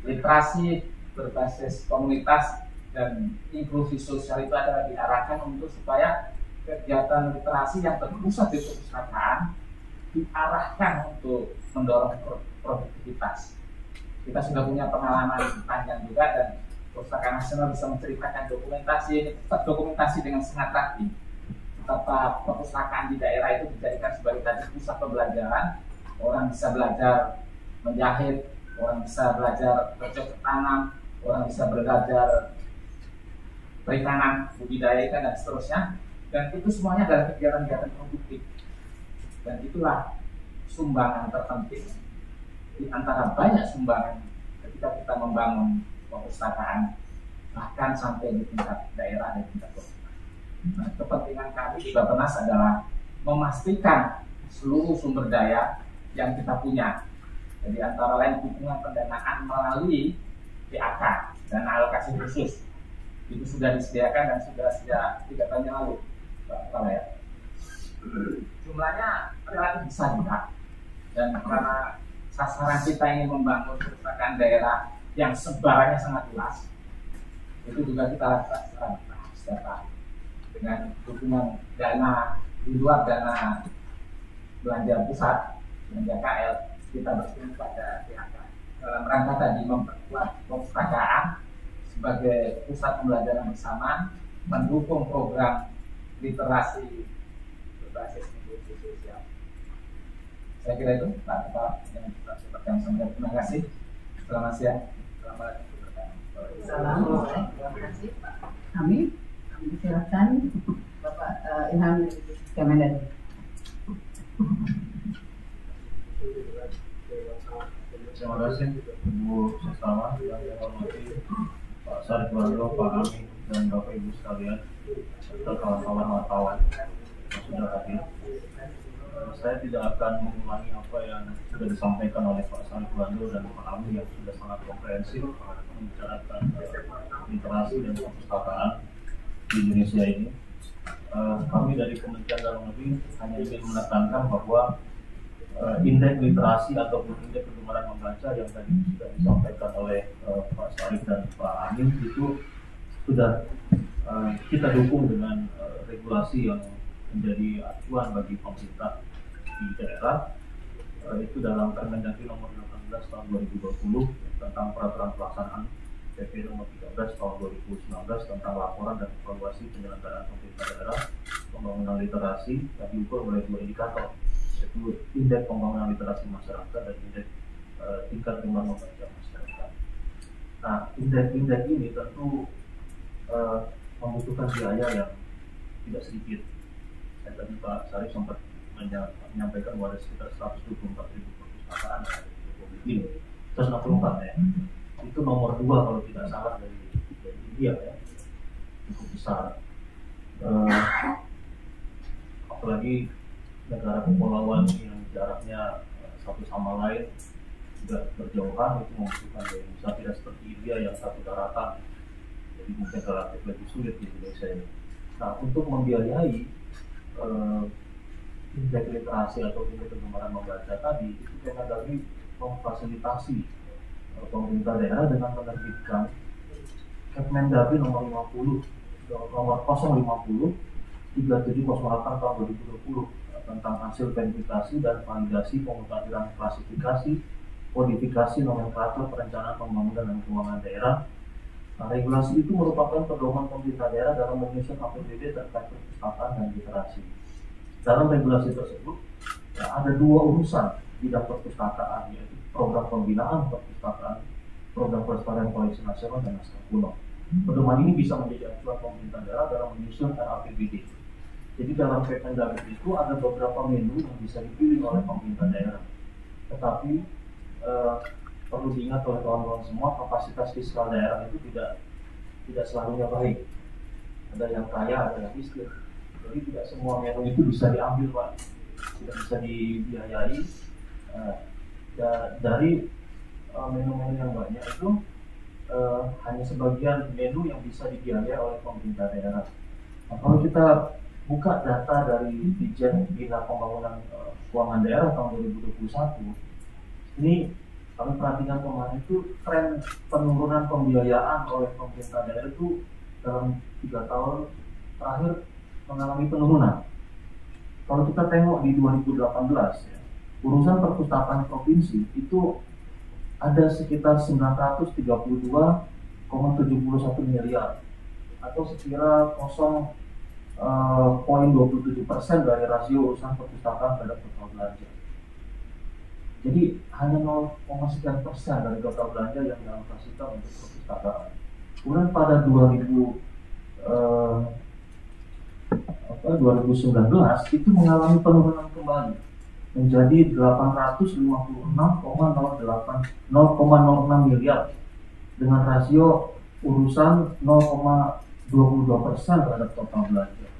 literasi berbasis komunitas dan inklusi sosial itu adalah diarahkan untuk supaya kegiatan literasi yang berpusat di perpustakaan diarahkan untuk mendorong produktivitas. Kita sudah punya pengalaman panjang juga dan Perpustakaan Nasional bisa menceritakan dokumentasi ini, tetap dokumentasi dengan sangat rapi. Betapa perpustakaan di daerah itu dijadikan sebagai tadi pusat pembelajaran. Orang bisa belajar menjahit, orang bisa belajar bercocok tanam, orang bisa belajar perikanan, budidaya ikan dan seterusnya. Dan itu semuanya adalah kegiatan-kegiatan produktif. Dan itulah sumbangan terpenting di antara banyak sumbangan ketika kita membangun perpustakaan, bahkan sampai di tingkat daerah dan tingkat kota. Nah, kepentingan kami di Bappenas adalah memastikan seluruh sumber daya yang kita punya. Jadi antara lain dukungan pendanaan melalui PAK, dana alokasi khusus, itu sudah disediakan dan sudah sejak 3 tahun yang lalu, Pak ya. Jumlahnya relatif besar juga, dan karena sasaran kita ingin membangun perpustakaan daerah yang sebarannya sangat luas, itu juga kita lakukan secara dengan dukungan dana di luar dana belanja pusat dan KL, kita bertemu pada PHK dalam rangka tadi memperkuat perpustakaan sebagai pusat pembelajaran bersama, mendukung program literasi berbasis inklusi sosial. Saya kira itu Pak Kepala yang kita sampaikan. Terima kasih. Selamat siang. Assalamualaikum. Terima kasih Pak. Kami diserahkan Bapak Ilham Kemendan. Terima kasih Bu Sestama, yang saya hormati Pak Sarif Bando, Pak Amin, dan Bapak Ibu sekalian, serta kawan-kawan wartawan yang sudah hadir. Saya tidak akan mengulangi apa yang sudah disampaikan oleh Pak Sarif Bando dan Pak Amin yang sudah sangat komprehensif membicarakan literasi dan perpustakaan di Indonesia ini. Kami dari Kementerian Dalam Negeri hanya ingin menekankan bahwa indeks literasi ataupun indeks kegemaran membaca yang tadi sudah disampaikan oleh Pak Sarif dan Pak Amin itu sudah kita dukung dengan regulasi yang menjadi acuan bagi pemerintah di daerah, itu dalam Permendagri nomor 18 tahun 2020 tentang peraturan pelaksanaan PP nomor 13 tahun 2019 tentang laporan dan evaluasi penyelenggaraan pemerintah daerah pembangunan literasi yang diukur oleh 2 indikator, yaitu indeks pembangunan literasi masyarakat dan indeks tingkat gemar membaca masyarakat. Nah, indeks ini tentu membutuhkan biaya yang tidak sedikit. Saya tadi Pak Sarif sempat menyampaikan bahwa ada sekitar 124.000 perpustakaan di Republik ini, 164 ya. Itu nomor 2 kalau tidak salah dari India ya, cukup besar. Apalagi negara kepulauan yang jaraknya satu sama lain juga berjauhan, itu membutuhkan daya usaha, tidak seperti India yang satu daratan, jadi mungkin relatif lebih sulit di Indonesia ini. Nah, untuk membiayai indeks literasi atau indeks kegemaran membaca tadi, itu Kemendagri memfasilitasi pemerintah daerah dengan menerbitkan Kemendagri nomor 50 3708 tahun 2020 tentang hasil verifikasi dan validasi pemutahiran klasifikasi, kodifikasi, nomenklatur, perencanaan pembangunan dan keuangan daerah. Nah, regulasi itu merupakan pedoman pemerintah daerah dalam menyusun APBD terkait perpustakaan dan literasi. Dalam regulasi tersebut ada dua urusan bidang perpustakaan, yaitu program pembinaan perpustakaan, program pelestarian koleksi nasional dan naskah kuno. Pedoman ini bisa menjadi acuan pemerintah daerah dalam menyusun RAPBD. Jadi dalam Kemendagri itu ada beberapa menu yang bisa dipilih oleh pemerintah daerah. Tetapi perlu diingat oleh kawan-kawan semua, kapasitas fiskal daerah itu tidak selalunya baik. Ada yang kaya, ada yang miskin. Jadi tidak semua menu itu bisa diambil, Pak. Tidak bisa dibiayai. Dari menu-menu yang banyak itu hanya sebagian menu yang bisa dibiayai oleh pemerintah daerah. Nah, kalau kita buka data dari Ditjen Bina Pembangunan Keuangan Daerah tahun 2021, ini kami perhatikan kemarin itu tren penurunan pembiayaan oleh pemerintah daerah itu dalam 3 tahun terakhir mengalami penurunan. Kalau kita tengok di 2018 ya, urusan perpustakaan provinsi itu ada sekitar 932,71 miliar atau sekira 0,27% dari rasio urusan perpustakaan terhadap total belanja. Jadi hanya 0,sekian persen dari total belanja yang dialokasikan untuk perpustakaan. Kemudian pada 2019 itu mengalami penurunan kembali menjadi 856,06 miliar dengan rasio urusan 0,22% terhadap total belanja.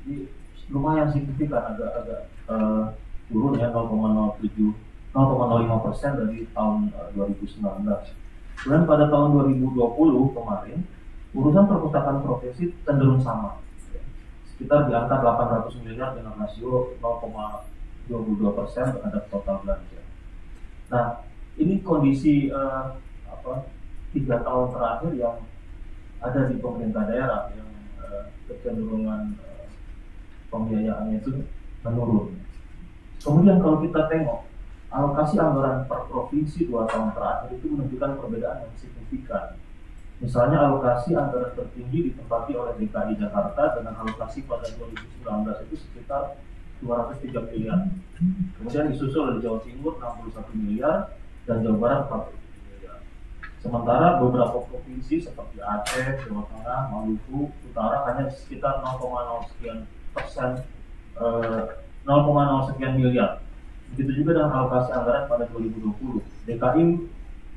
Jadi lumayan signifikan, agak turun ya 0,05% dari tahun 2019. Kemudian pada tahun 2020 kemarin urusan perpustakaan provinsi cenderung sama, sekitar di angka 800 miliar dengan rasio 0,22% terhadap total belanja. Nah, ini kondisi 3 tahun terakhir yang ada di pemerintah daerah yang kecenderungan pembiayaannya itu menurun. Kemudian kalau kita tengok alokasi anggaran per provinsi 2 tahun terakhir itu menunjukkan perbedaan yang signifikan. Misalnya alokasi anggaran tertinggi ditempati oleh DKI Jakarta dengan alokasi pada 2019 itu sekitar 203 miliar. Kemudian disusul oleh Jawa Timur 61 miliar dan Jawa Barat 40 miliar. Sementara beberapa provinsi seperti Aceh, Jawa Tengah, Maluku Utara hanya sekitar 0,0 sekian persen, 0,0 sekian miliar. Begitu juga dengan alokasi anggaran pada 2020. DKI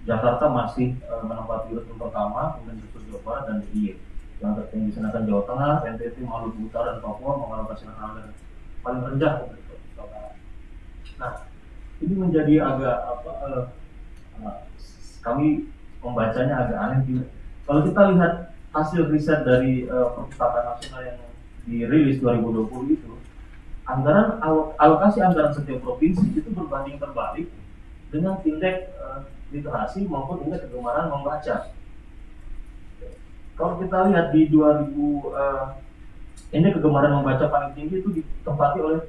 Jakarta masih menempati urutan pertama, kemudian disusul Jawa Barat dan DIY. Yang tertinggi disanakan Jawa Tengah, NTT, Maluku Utara, dan Papua mengalokasikan anggaran paling rendah untuk perpustakaan. Nah, ini menjadi agak kami membacanya agak aneh juga. Kalau kita lihat hasil riset dari Perpustakaan Nasional yang dirilis 2020 itu, anggaran alokasi anggaran setiap provinsi itu berbanding terbalik dengan indeks literasi maupun indeks kegemaran membaca. Kalau kita lihat di 2000 indeks kegemaran membaca paling tinggi itu ditempati oleh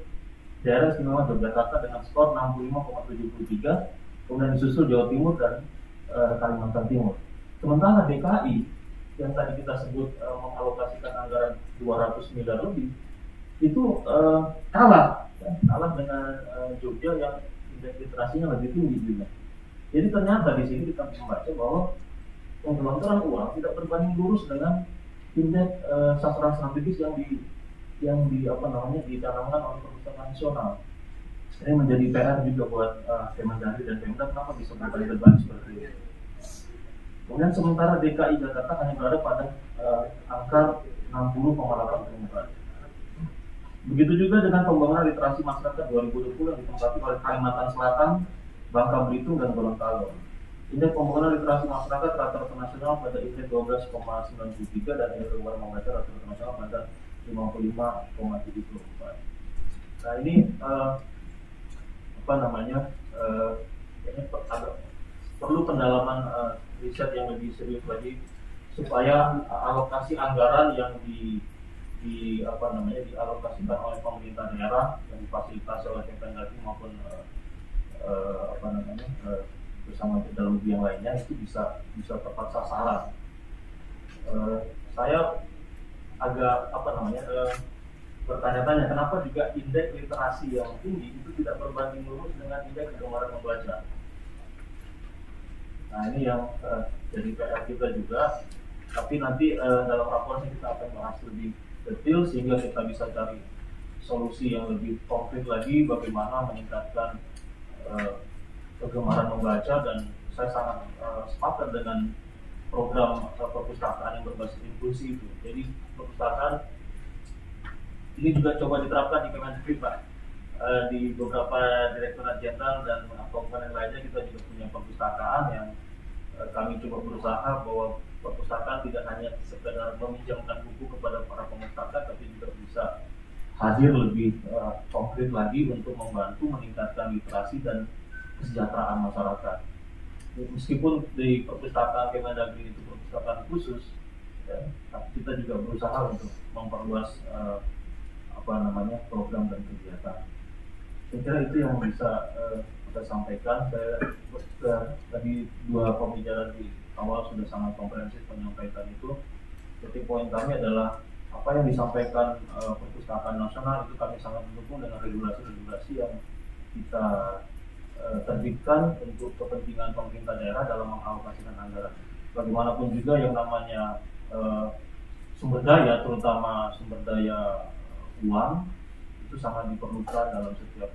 daerah istimewa Yogyakarta dengan skor 65,73, kemudian disusul Jawa Timur dan Kalimantan Timur. Sementara DKI yang tadi kita sebut mengalokasikan anggaran 200 miliar lebih itu kalah dengan Jogja yang indeks literasinya lebih tinggi juga. Jadi ternyata di sini kita membaca bahwa penggelontoran uang tidak berbanding lurus dengan indeks sasaran strategis yang dicanangkan oleh Perpustakaan Nasional. Ini menjadi PR juga buat Kemendagri dan Pemda, kenapa bisa berbanding seperti ini. Kemudian sementara DKI Jakarta hanya berada pada angka 60,84. Begitu juga dengan pembangunan literasi masyarakat 2020 yang ditempati oleh Kalimantan Selatan, Bangka Belitung, dan Gorontalo. Indeks pembangunan literasi masyarakat rata-rata nasional pada indeks 12,93 dan indeks pembangunan membaca rata-rata nasional pada 55,74. Nah ini perlu pendalaman riset yang lebih serius lagi supaya alokasi anggaran yang dialokasikan oleh pemerintah daerah yang difasilitasi oleh Kemendagri maupun bersama teknologi yang lainnya itu bisa tepat sasaran. Saya agak bertanya-tanya kenapa juga indeks literasi yang tinggi itu tidak berbanding lurus dengan indeks kegemaran membaca. Nah ini yang jadi PR kita juga, tapi nanti dalam raportnya kita akan bahas lebih detail sehingga kita bisa cari solusi yang lebih konkret lagi bagaimana meningkatkan kegemaran membaca. Dan saya sangat sepakat dengan program perpustakaan yang berbasis inklusi itu. Jadi perpustakaan ini juga coba diterapkan di Kemendagri, Pak. Di beberapa direktorat jenderal dan komponen lainnya kita juga punya perpustakaan yang kami coba berusaha bahwa perpustakaan tidak hanya sekedar meminjamkan buku kepada para pemustakaan, tapi juga bisa hadir lebih konkret lagi untuk membantu meningkatkan literasi dan kesejahteraan masyarakat. Meskipun di perpustakaan Kemendagri itu perpustakaan khusus, ya, tapi kita juga berusaha untuk memperluas program dan kegiatan. Saya kira itu yang bisa kita sampaikan. Saya tadi dua pembicara di awal sudah sangat komprehensif menyampaikan itu. Jadi poin kami adalah apa yang disampaikan perpustakaan nasional itu kami sangat mendukung dengan regulasi-regulasi yang kita terbitkan untuk kepentingan pemerintah daerah dalam mengalokasikan anggaran. Bagaimanapun juga yang namanya sumber daya, terutama sumber daya uang, itu sangat diperlukan dalam setiap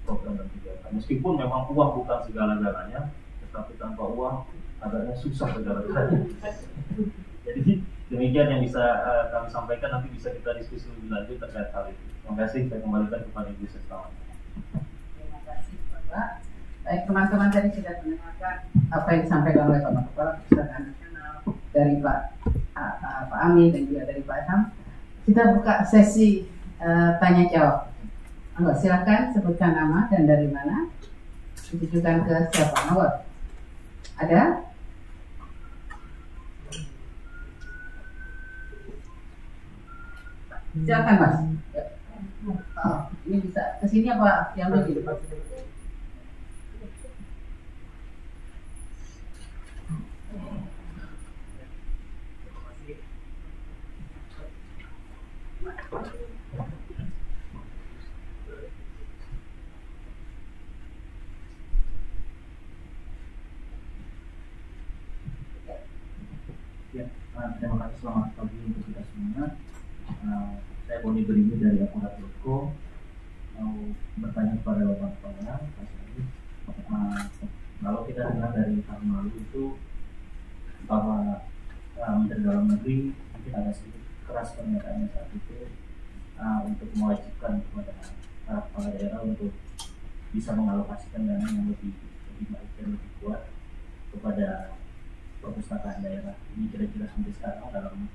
program dan kegiatan. Meskipun memang uang bukan segala-galanya, tetapi tanpa uang agaknya susah segala-galanya. Jadi demikian yang bisa kami sampaikan, nanti bisa kita diskusi lebih lanjut terkait hal itu. Terima kasih, saya kembalikan kepada Ibu Sestawan. Terima kasih Bapak. Baik, teman-teman tadi sudah mendengarkan apa yang disampaikan oleh Bapak Kepala Perpustakaan Nasional dari Pak Ami dan juga dari Pak Ilham. Kita buka sesi tanya jawab. Silakan sebutkan nama dan dari mana. Ditujukan ke siapa? Nomor ada? Silakan Mas. Ini bisa ke sini apa yang lebih? Ya, terima kasih, selamat pagi untuk kita semua. Saya Boni Berimi dari Akurat.co mau bertanya kepada Bapak Kepala. Kalau kita dengar dari tahun lalu itu bahwa Menteri Dalam Negeri mungkin agak sedikit keras pernyataannya saat itu untuk mewajibkan kepada para kepala daerah untuk bisa mengalokasikan dana yang lebih baik dan lebih kuat kepada perpustakaan daerah. Ini kira-kira sampai sekarang dalam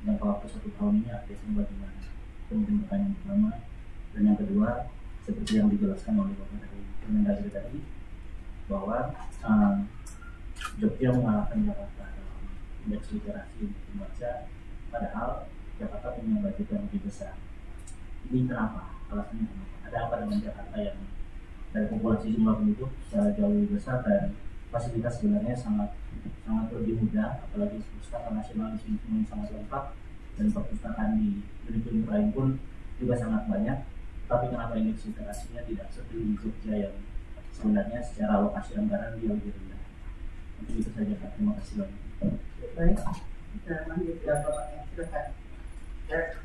jangka waktu 1 tahun ini update-nya bagaimana? Itu mungkin pertanyaan pertama. Dan yang kedua, seperti yang dijelaskan oleh Bapak dari Kemendagri tadi, bahwa Jogja mengalahkan Jakarta dalam indeks literasi membaca, padahal Jakarta punya budget yang lebih besar. Ini kenapa? Alasannya kenapa? Ada apa dengan Jakarta yang dari populasi jumlah penduduk jauh lebih besar dan fasilitas sebenarnya sangat lebih mudah, apalagi perpustakaan nasional di sini semuanya sangat lengkap dan perpustakaan di negeri lain pun juga sangat banyak. Tapi kenapa indeks literasinya tidak seperti di Jogja yang sebenarnya secara alokasi anggaran dia lebih rendah? Untuk itu saja Pak, terima kasih banyak. Baik, kita lanjut ke Bapak yang silakan.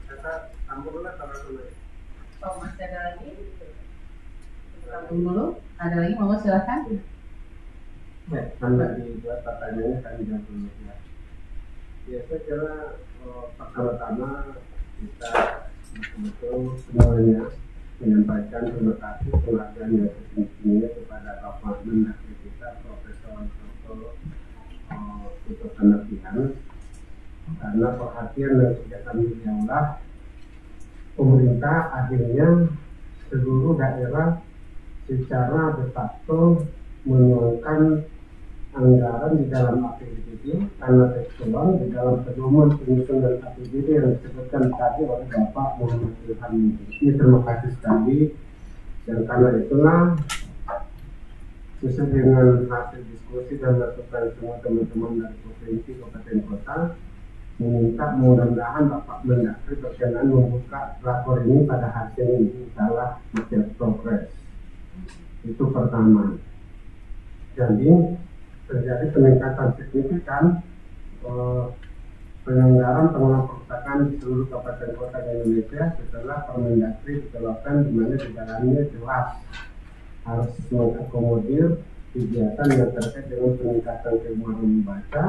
Kata Ampurlah kalau dulu. Oh, masih ada lagi? Sambung dulu. Ada lagi, mau silakan. Ya, anda dibuat pertanyaannya kami jawab dulu ya. Ya, saya kira pertama-tama kita betul-betul semuanya menyampaikan terima kasih penghargaan yang setinggi-tingginya kepada Bapak Mendagri kita Profesor Dr. Putu Kanapian, karena perhatian dan kegiatan beliaulah pemerintah akhirnya seluruh daerah secara de facto menuangkan anggaran di dalam APBD karena tekstual di dalam pedoman penyusunan APBD yang disebutkan tadi oleh Bapak Muhammad Ilham. Ini terima kasih sekali, dan karena itulah sesuai dengan hasil diskusi dan masukan semua teman-teman dari provinsi, kabupaten, kota, meminta mudah-mudahan Bapak Mendagri berkenan membuka rakor ini pada hasil ini, salah masih progres. Itu pertama. Jadi terjadi peningkatan signifikan penyelenggaraan pengelolaan perpustakaan di seluruh kabupaten kota di Indonesia setelah Permendagri ditetapkan, di mana di dalamnya jelas harus mengakomodir kegiatan yang terkait dengan peningkatan kemampuan membaca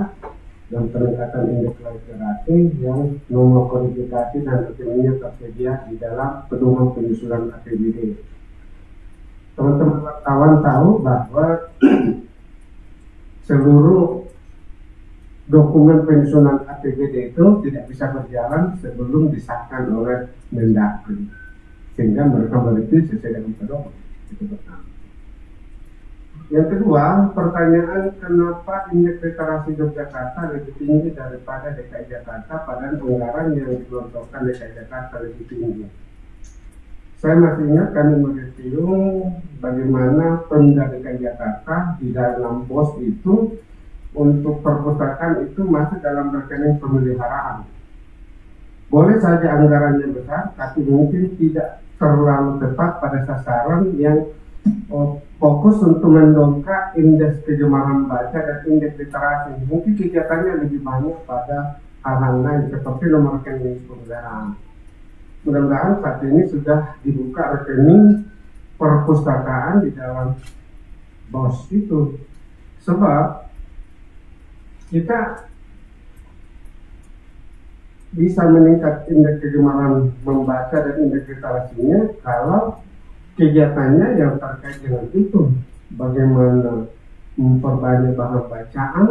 dan peningkatan indeks literasi yang nomor kodifikasi dan rekeningnya tersedia di dalam pedoman penyusunan APBD. Teman-teman wartawan tahu bahwa seluruh dokumen penyusunan APBD itu tidak bisa berjalan sebelum disahkan oleh Mendagri, sehingga mereka mereview sesuai dengan pedoman. Itu pertama. Yang kedua, pertanyaan kenapa indeks literasi Yogyakarta lebih tinggi daripada DKI Jakarta, padahal anggaran yang digelontorkan DKI Jakarta lebih tinggi. Saya masih ingat kami mereview bagaimana Pemda DKI Jakarta di dalam BOS itu untuk perpustakaan itu masih dalam rekening pemeliharaan. Boleh saja anggarannya besar, tapi mungkin tidak terlalu tepat pada sasaran yang fokus untuk mendongkrak indeks kegemaran baca dan indeks literasi. Mungkin kegiatannya lebih banyak pada hal-hal lain seperti nomor rekening pemeliharaan. Mudah-mudahan saat ini sudah dibuka rekening perpustakaan di dalam BOS itu, sebab kita bisa meningkat indeks kegemaran membaca dan indeks literasinya kalau kegiatannya yang terkait dengan itu, bagaimana memperbanyak bahan bacaan,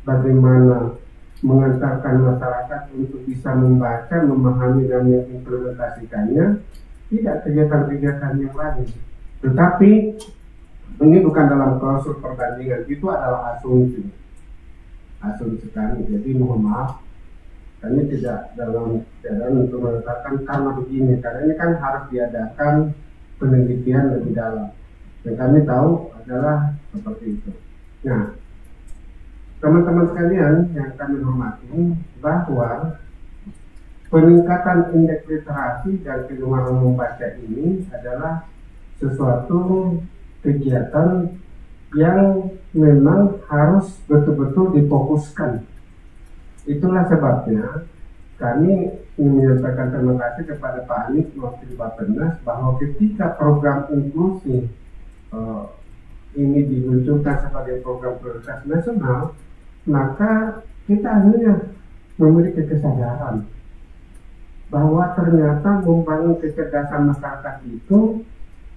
bagaimana mengantarkan masyarakat untuk bisa membaca, memahami dan mengimplementasikannya, tidak kegiatan-kegiatan yang lain. Tetapi ini bukan dalam klausul perbandingan, itu adalah asumsi kami. Jadi mohon maaf, kami tidak dalam keadaan untuk mengatakan karena begini, karena ini kan harus diadakan penelitian lebih dalam. Yang kami tahu adalah seperti itu. Nah, teman-teman sekalian yang kami hormati, bahwa peningkatan indeks literasi dan kegemaran membaca ini adalah sesuatu kegiatan yang memang harus betul-betul difokuskan. Itulah sebabnya kami menyampaikan terima kasih kepada Pak Anies Wakil Bappenas bahwa ketika program inklusi ini diluncurkan sebagai program prioritas nasional, maka kita akhirnya memiliki kesadaran bahwa ternyata membangun kecerdasan masyarakat itu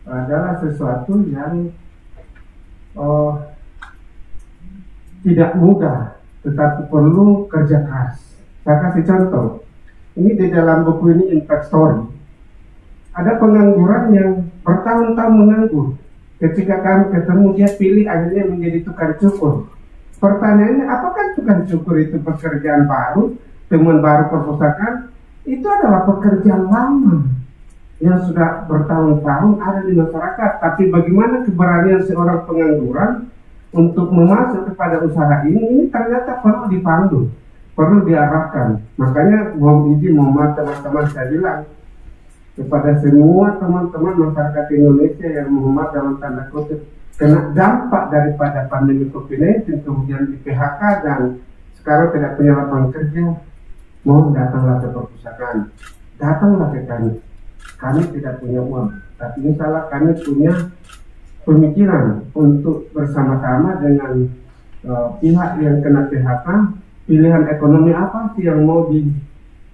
adalah sesuatu yang tidak mudah, tetapi perlu kerja keras. Saya kasih contoh. Ini di dalam buku ini Impact Story. Ada pengangguran yang bertahun-tahun menganggur. Ketika kami ketemu, dia pilih akhirnya menjadi tukang cukur. Pertanyaannya, apakah tukang cukur itu pekerjaan baru, teman baru perpustakaan? Itu adalah pekerjaan lama yang sudah bertahun-tahun ada di masyarakat. Tapi bagaimana keberanian seorang pengangguran untuk memasuk kepada usaha ini ternyata perlu dipandu, perlu diarahkan. Makanya mohon izin, teman-teman saya bilang kepada semua teman-teman masyarakat Indonesia yang Muhammad dalam tanda kutip kena dampak daripada pandemi COVID-19, kemudian di PHK dan sekarang tidak punya lapangan kerja, mohon datanglah ke perpustakaan, datanglah ke kami. Kami tidak punya uang, tapi insyaallah kami punya pemikiran untuk bersama-sama dengan pihak yang kena PHK, pilihan ekonomi apa sih yang mau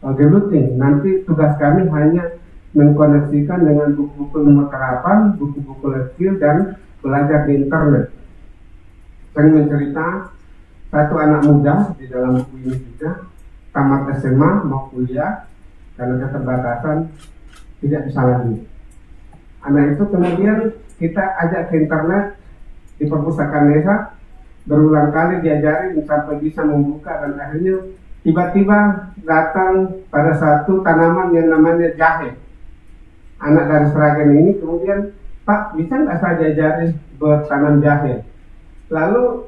geluting. Nanti tugas kami hanya mengkoneksikan dengan buku-buku nomor terapan, buku-buku skill, dan belajar di internet. Saya mencerita satu anak muda di dalam buku ini juga tamat SMA mau kuliah karena keterbatasan tidak bisa lagi. Anak itu kemudian kita ajak ke internet di perpustakaan desa, berulang kali diajarin sampai bisa membuka, dan akhirnya tiba-tiba datang pada satu tanaman yang namanya jahe. Anak dari Sragen ini kemudian, Pak, bisa nggak saya diajarin bertanam jahe? Lalu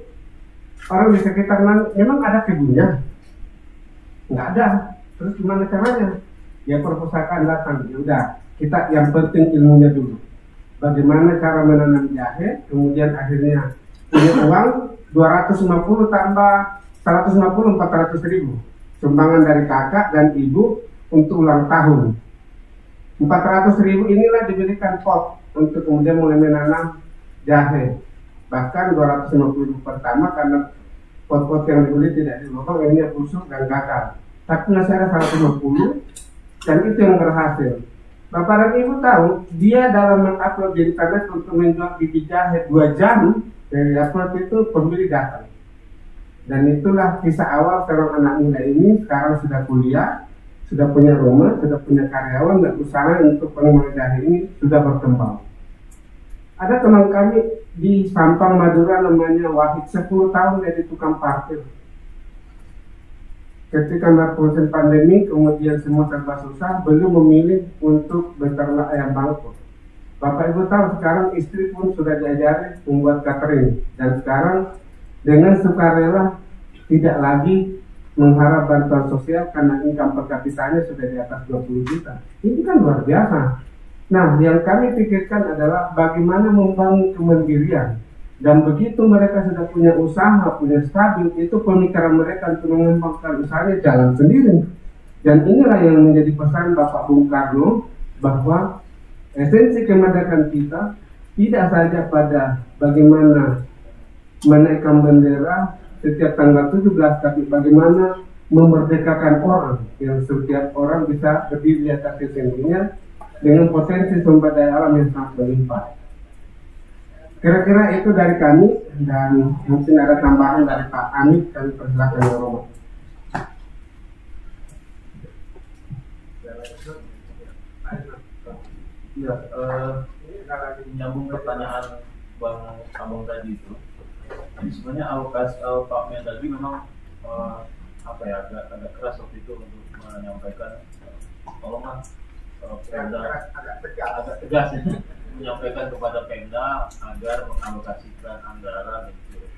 orang di sekitar memang ada kebunnya? Nggak ada. Terus gimana caranya? Ya perpustakaan datang. Ya udah, kita yang penting ilmunya dulu. Bagaimana cara menanam jahe? Kemudian akhirnya punya uang 250 tambah 150, 400.000 sumbangan dari kakak dan ibu untuk ulang tahun. 400.000 inilah diberikan pot untuk kemudian mulai menanam jahe. Bahkan 250.000 pertama karena pot-pot yang dibeli tidak dilubang, ini busuk dan gagal. Tapi masih ada 150 dan itu yang berhasil. Bapak dan Ibu tahu, dia dalam mengupload di internet untuk menjual biji jahe 2 jam dari upload itu pembeli datang. Dan itulah kisah awal seorang anak muda ini. Sekarang sudah kuliah, sudah punya rumah, sudah punya karyawan, dan usaha untuk pengembangan jahe ini sudah berkembang. Ada teman kami di Sampang, Madura, namanya Wahid, 10 tahun jadi tukang parkir. Ketika musim pandemi, kemudian semua serba susah, beliau memilih untuk beternak ayam bangkok. Bapak Ibu tahu sekarang istri pun sudah diajari membuat catering, dan sekarang dengan sukarela tidak lagi mengharap bantuan sosial karena income per kapitanya sudah di atas 20 juta. Ini kan luar biasa. Nah, yang kami pikirkan adalah bagaimana membangun kemandirian. Dan begitu mereka sudah punya usaha, punya stabil, itu pemikiran mereka untuk mengembangkan usahanya jalan sendiri. Dan inilah yang menjadi pesan Bapak Bung Karno, bahwa esensi kemerdekaan kita tidak saja pada bagaimana menaikkan bendera setiap tanggal 17, tapi bagaimana memerdekakan orang, yang setiap orang bisa berdiri di atas sendirinya dengan potensi sumber daya alam yang sangat berlimpah. Kira-kira itu dari kami, dan mungkin ada tambahan dari Pak Amit, dan persilakan ya Romo. Ya, menyambung pertanyaan Bang Abang tadi itu. Jadi sebenarnya alokasi Pak Mendagri memang apa ya, agak keras waktu itu untuk menyampaikan, tolonglah Pemda agak tegas menyampaikan kepada Pemda agar mengalokasikan anggaran untuk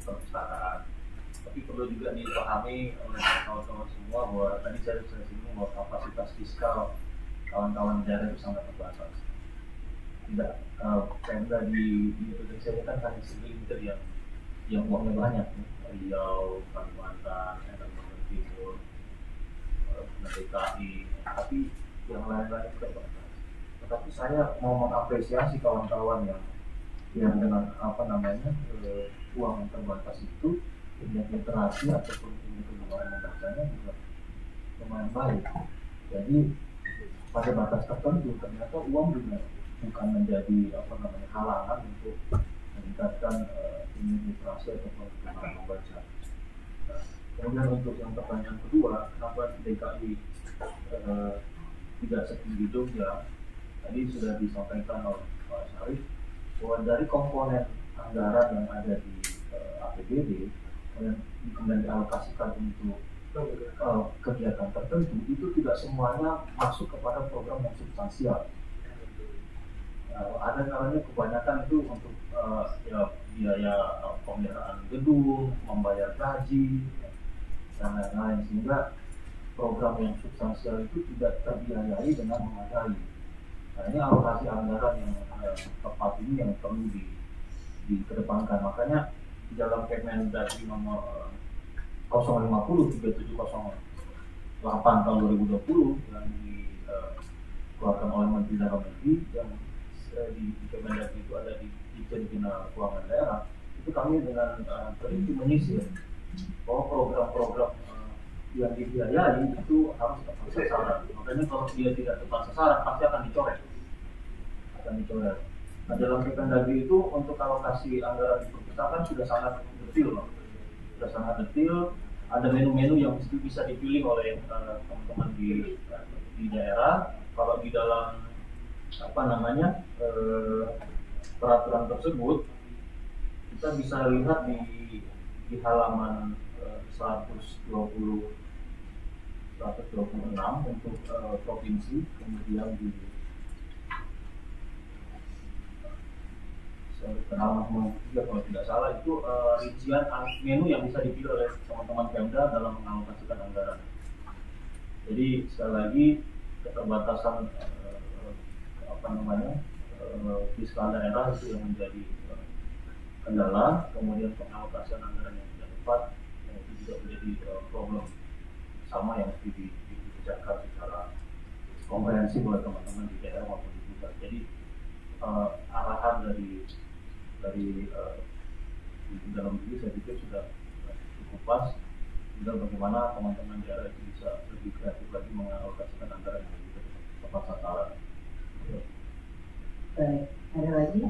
perpustakaan. Tapi perlu juga dipahami oleh kawan-kawan semua bahwa tadi saya singgung bahwa kapasitas fiskal kawan-kawan daerah itu sangat terbatas. Tidak, Pemda di Indonesia ini kan hanya segelintir yang uangnya banyak, Riau, Kalimantan, Kalimantan Timur, DKI, tapi yang lain-lain itu terbatas. Tetapi saya mau mengapresiasi kawan-kawan yang dengan uang yang terbatas itu punya literasi ataupun punya kemampuan membacanya juga lumayan baik. Jadi pada batas tertentu ternyata uang juga bukan menjadi halangan untuk meningkatkan literasi ataupun kemampuan membaca. Kemudian untuk yang pertanyaan kedua, kenapa DKI tidak setinggi Jogja? Tadi sudah disampaikan oleh Pak Syarif bahwa dari komponen anggaran yang ada di APBD yang kemudian dialokasikan untuk kegiatan tertentu, itu tidak semuanya masuk kepada program yang substansial. Ada kalanya kebanyakan itu untuk biaya pemeliharaan gedung, membayar gaji, dan lain-lain, sehingga program yang substansial itu tidak terbiayai dengan memadai. Nah, ini alokasi anggaran yang tepat ini yang perlu dikedepankan. Makanya di dalam Kemendagri nomor 050/3708 tahun 2020 yang dikeluarkan oleh Menteri Dalam Negeri, yang di Kemendagri itu ada di Ditjen Bina Keuangan Daerah, itu kami dengan teliti menyisir bahwa program-program yang dibiayai itu harus tepat sasaran. Makanya kalau dia tidak tepat sasaran pasti akan dicoret. Nah, dalam Kemendagri itu untuk alokasi anggaran di perpustakaan sudah sangat detail, sudah sangat detail. Ada menu-menu yang mesti bisa dipilih oleh teman-teman di daerah. Kalau di dalam peraturan tersebut kita bisa lihat di halaman 126 untuk provinsi, kemudian di halaman 93 kalau tidak salah itu rincian menu yang bisa dipilih oleh teman-teman Pemda dalam mengalokasikan anggaran. Jadi sekali lagi keterbatasan fiskal daerah itu yang menjadi kendala, kemudian pengalokasian anggaran yang tidak tepat itu juga menjadi problem sama yang mesti dibicarakan secara komprehensif oleh teman-teman di daerah maupun di pusat. Jadi arahan dari dalam diri saya pikir sudah cukup pas. Tinggal bagaimana teman-teman daerah itu bisa lebih kreatif lagi mengalokasikan anggaran yang lebih tepat sasaran. Baik, ada lagi?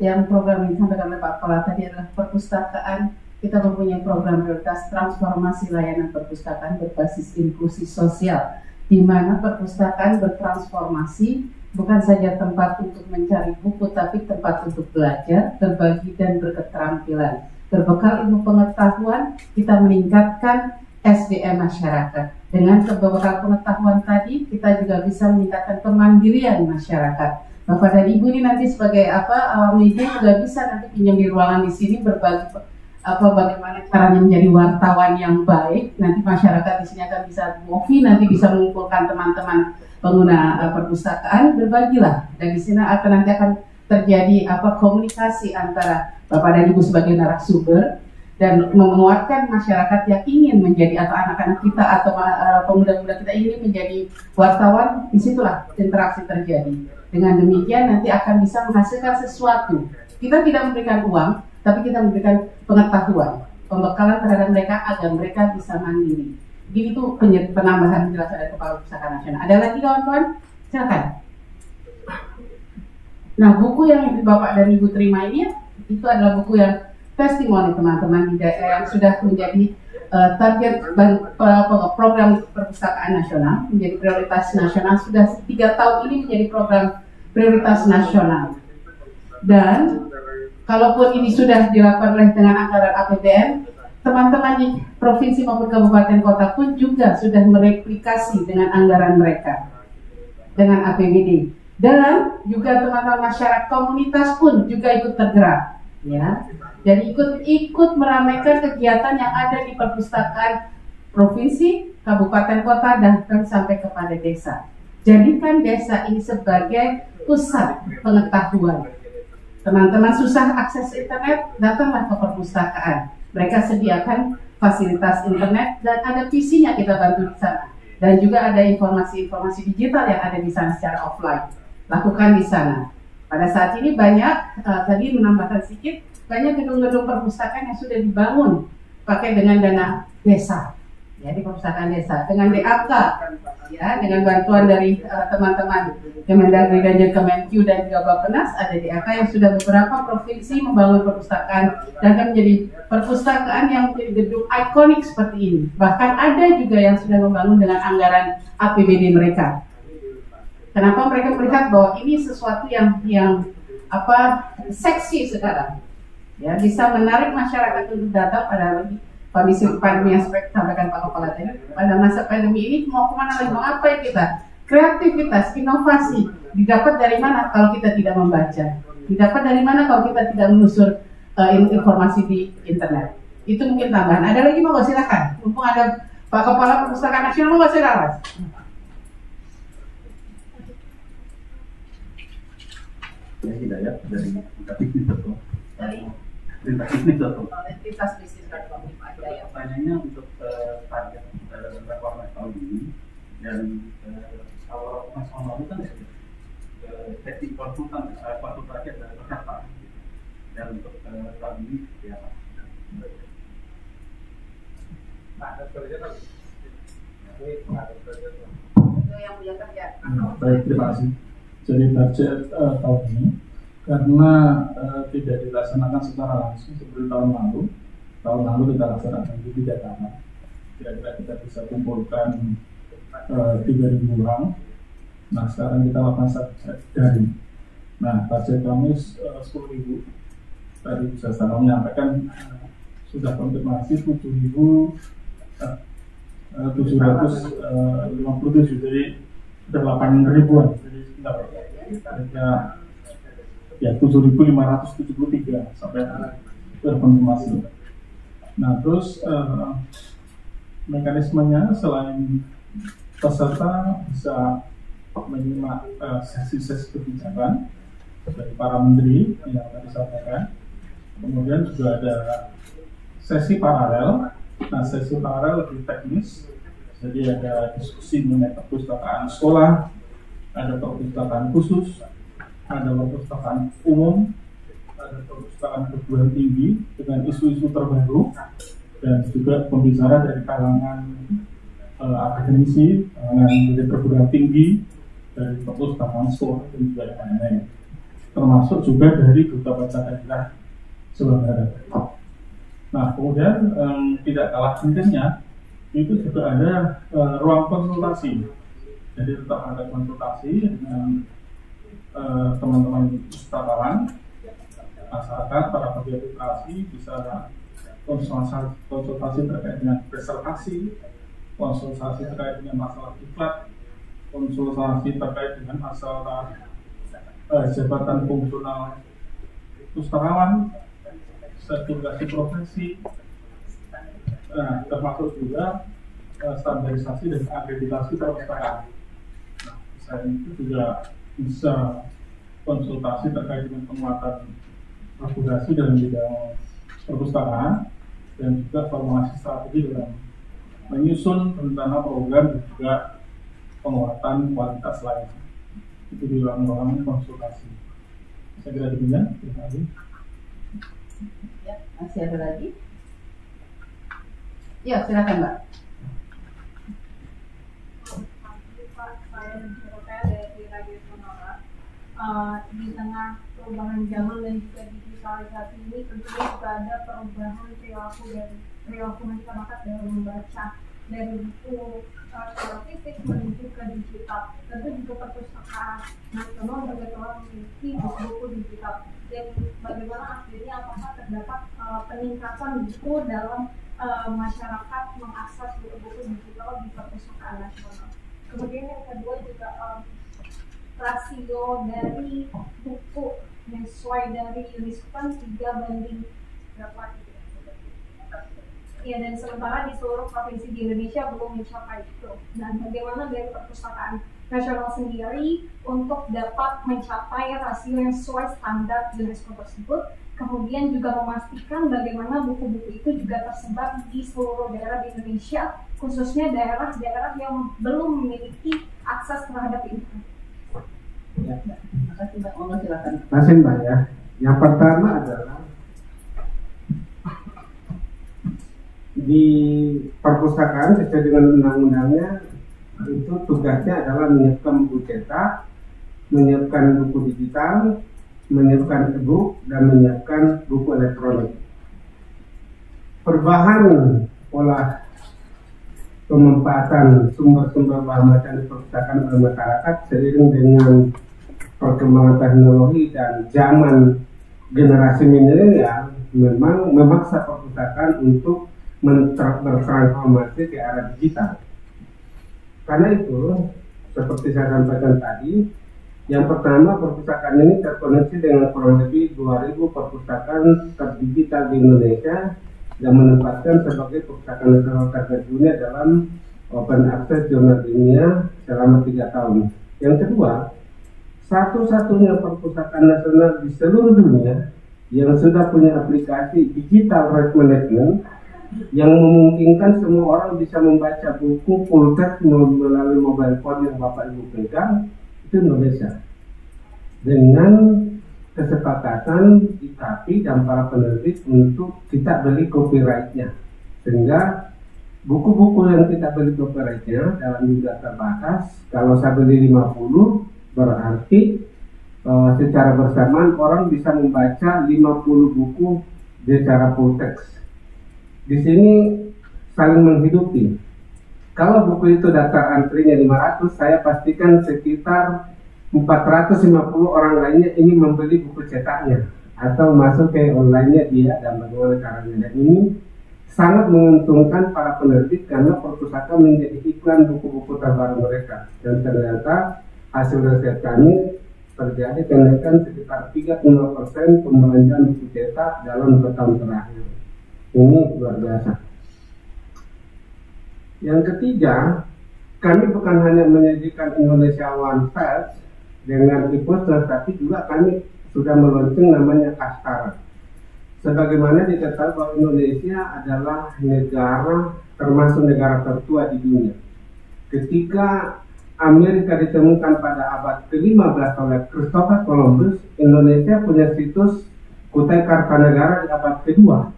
Yang program yang disampaikan oleh Pak Kepala tadi adalah perpustakaan. Kita mempunyai program prioritas transformasi layanan perpustakaan berbasis inklusi sosial, di mana perpustakaan bertransformasi bukan saja tempat untuk mencari buku, tapi tempat untuk belajar, berbagi, dan berketerampilan. Berbekal ilmu pengetahuan, kita meningkatkan SDM masyarakat. Dengan berbekal pengetahuan tadi, kita juga bisa meningkatkan kemandirian masyarakat. Bapak dan Ibu ini nanti sebagai media juga bisa nanti pinjam di ruangan di sini berbagi bagaimana caranya menjadi wartawan yang baik. Nanti masyarakat di sini akan bisa nanti bisa mengumpulkan teman-teman pengguna perpustakaan, berbagilah. Dan di sini nanti akan terjadi komunikasi antara Bapak dan Ibu sebagai narasumber dan menguatkan masyarakat yang ingin menjadi atau anak-anak kita atau pemuda-pemuda kita ingin menjadi wartawan. Disitulah interaksi terjadi. Dengan demikian nanti akan bisa menghasilkan sesuatu. Kita tidak memberikan uang, tapi kita memberikan pengetahuan, pembekalan terhadap mereka agar mereka bisa mandiri. Jadi itu penambahan penjelasan dari Kepala Perpustakaan Nasional. Ada lagi kawan-kawan? Silakan. Nah, buku yang Bapak dan Ibu terima ini itu adalah buku yang testimoni teman-teman di daerah yang sudah menjadi target program perpustakaan nasional, menjadi prioritas nasional. Sudah 3 tahun ini menjadi program prioritas nasional. Dan kalaupun ini sudah dilakukan oleh dengan anggaran APBN, teman-teman di provinsi maupun kabupaten kota pun juga sudah mereplikasi dengan anggaran mereka dengan APBD. Dan juga teman-teman masyarakat komunitas pun juga ikut tergerak, ya. Jadi ikut meramaikan kegiatan yang ada di perpustakaan provinsi, kabupaten kota, dan sampai kepada desa. Jadikan desa ini sebagai pusat pengetahuan. Teman-teman susah akses internet, datanglah ke perpustakaan. Mereka sediakan fasilitas internet dan ada visinya, kita bantu di sana. Dan juga ada informasi-informasi digital yang ada di sana secara offline. Lakukan di sana. Pada saat ini banyak, tadi menambahkan sedikit, banyak gedung-gedung perpustakaan yang sudah dibangun pakai dengan dana desa, ya, di perpustakaan desa, dengan DAK, ya, dengan bantuan dari teman-teman Kemendagri dan Kemenkyu dan juga Bappenas. Ada DAK yang sudah beberapa provinsi membangun perpustakaan dan akan menjadi perpustakaan yang menjadi gedung ikonik seperti ini. Bahkan ada juga yang sudah membangun dengan anggaran APBD mereka. Kenapa mereka melihat bahwa ini sesuatu yang seksi sekarang, ya, bisa menarik masyarakat untuk datang pada kondisi pandemi yang sampaikan Pak Kepala tadi. Pada masa pandemi ini mau kemana lagi, mau apa kita? Kreativitas, inovasi didapat dari mana kalau kita tidak membaca? Didapat dari mana kalau kita tidak menelusur informasi di internet? Itu mungkin tambahan. Ada lagi mau silakan. Mumpung ada Pak Kepala Perpustakaan Nasional, mau silakan. Ya, Hidayat dari Lintas bisnis platform Pertanyaannya untuk target reforma tahun ini dan kalau tahun lalu kan teknik konsultan suatu target dari berapa dan untuk tahun ini ya. yang punya kerja. Baik, terima kasih. Jadi budget tahun ini karena tidak dilaksanakan secara langsung seperti tahun lalu. Tahun lalu kita laksanakan di 3 tahap. Kira-kira kita bisa kumpulkan 3.000 orang. Nah, sekarang kita lakukan daring. Nah, budget kami 10.000. Tadi bisa saya menyampaikan sudah konfirmasi 7.757, jadi sudah 8.000-an. Jadi ya 7.573 sampai terkonfirmasi. Nah, terus mekanismenya selain peserta bisa menyimak sesi-sesi kebijakan dari para menteri yang tadi sampaikan, kemudian juga ada sesi paralel. Nah, sesi paralel lebih teknis, jadi ada diskusi mengenai perpustakaan sekolah, ada perpustakaan khusus, ada perpustakaan umum, ada perpustakaan perguruan tinggi dengan isu-isu terbaru, dan juga pembicara dari kalangan akademisi, kalangan dari perguruan tinggi, dari perpustakaan sekolah, dan juga yang lain-lain, termasuk juga dari Duta Baca Daerah Jawa Barat. Nah, kemudian tidak kalah pentingnya itu juga ada ruang konsultasi. Jadi tetap ada konsultasi dengan teman-teman wisatawan, masyarakat, para pegiat literasi bisa konsultasi terkait dengan preservasi, konsultasi terkait dengan masalah diklat, konsultasi terkait dengan masalah jabatan fungsional pustakawan, sertifikasi profesi, termasuk juga standarisasi dan akreditasi perpustakaan. Nah, selain itu juga bisa konsultasi terkait dengan penguatan regulasi dalam bidang perpustakaan dan juga formulasi strategi dalam menyusun rencana program dan juga penguatan kualitas lainnya. Itu di ruang-ruang konsultasi. Saya kira demikian. Terima kasih. Ya, masih ada lagi? Ya, silakan Mbak. Pak, saya dari Radio Sonora. Di tengah perubahan zaman dan juga digitalisasi ini tentunya juga ada perubahan perilaku masyarakat dalam membaca dari buku secara fisik menuju ke digital. Tentu juga perpustakaan nasional juga telah memiliki buku-buku digital. Dan bagaimana akhirnya apakah terdapat peningkatan buku dalam masyarakat mengakses buku-buku digital di perpustakaan nasional. Kemudian yang kedua juga rasio dari buku yang sesuai dari UNESCO 3:berapa gitu. Ya, dan sementara di seluruh provinsi di Indonesia belum mencapai itu. Dan bagaimana dari perpustakaan nasional sendiri untuk dapat mencapai rasio yang sesuai standar UNESCO tersebut, kemudian juga memastikan bagaimana buku-buku itu juga tersebar di seluruh daerah di Indonesia, khususnya daerah-daerah yang belum memiliki akses terhadap internet. Ya, terima kasih Mbak. Monggo silakan. Terima kasih Mbak ya. Yang pertama adalah di perpustakaan sesuai dengan undang-undangnya itu tugasnya adalah menyiapkan buku cetak, menyiapkan buku digital, menyiapkan e-book, dan menyiapkan buku elektronik. Perubahan pola pemanfaatan sumber-sumber bahan bacaan di perpustakaan oleh masyarakat seiring dengan perkembangan teknologi dan zaman generasi milenial memang memaksa perpustakaan untuk bertransformasi ke arah digital. Karena itu, seperti saya sampaikan tadi, yang pertama perpustakaan ini terkoneksi dengan kurang lebih 2.000 perpustakaan terdigital di Indonesia dan menempatkan sebagai perpustakaan nasional terdunia dalam open access jurnal dunia selama 3 tahun. Yang kedua, satu-satunya perpustakaan nasional di seluruh dunia yang sudah punya aplikasi digital rights management yang memungkinkan semua orang bisa membaca buku full text melalui mobile phone yang Bapak Ibu pegang, itu Indonesia. Dengan kesepakatan IKAPI dan para penerbit untuk kita beli copyright-nya, sehingga buku-buku yang kita beli coverage-nya dalam jumlah terbatas. Kalau saya beli 50, berarti secara bersamaan orang bisa membaca 50 buku secara full text. Di sini saling menghidupi. Kalau buku itu daftar antrinya 500, saya pastikan sekitar 450 orang lainnya ingin membeli buku cetaknya atau masuk ke online-nya dia dan bagaimana caranya. Dan ini sangat menguntungkan para penerbit karena perpustakaan menjadi iklan buku-buku terbaru mereka. Dan ternyata hasil riset kami terjadi kenaikan sekitar 30% pembelanjaan buku cetak dalam 2 tahun terakhir. Ini luar biasa. Yang ketiga, kami bukan hanya menyajikan Indonesia One Facts dengan e-poster, tapi juga kami sudah meluncurkan namanya Kastara. Sebagaimana diketahui bahwa Indonesia adalah negara termasuk negara tertua di dunia. Ketika Amerika ditemukan pada abad ke-15 oleh Christopher Columbus, Indonesia punya situs Kutai Kartanegara di abad kedua.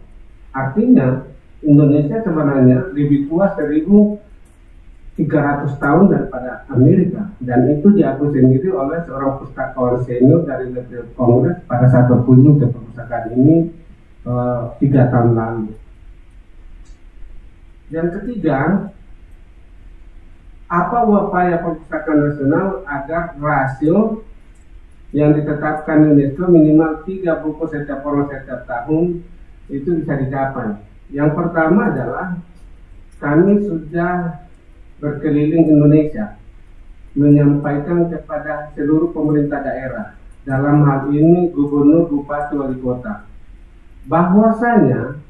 Artinya Indonesia sebenarnya lebih tua 1300 tahun daripada Amerika, dan itu diakui sendiri oleh seorang pustakawan senior dari Library of Congress pada saat berkunjung ke perpustakaan ini 3 tahun lalu. Yang ketiga, apa upaya perpustakaan nasional agar rasio yang ditetapkan UNESCO minimal 3 buku setiap orang setiap tahun itu bisa dicapai. Yang pertama adalah kami sudah berkeliling Indonesia menyampaikan kepada seluruh pemerintah daerah, dalam hal ini gubernur, bupati, wali kota, bahwasanya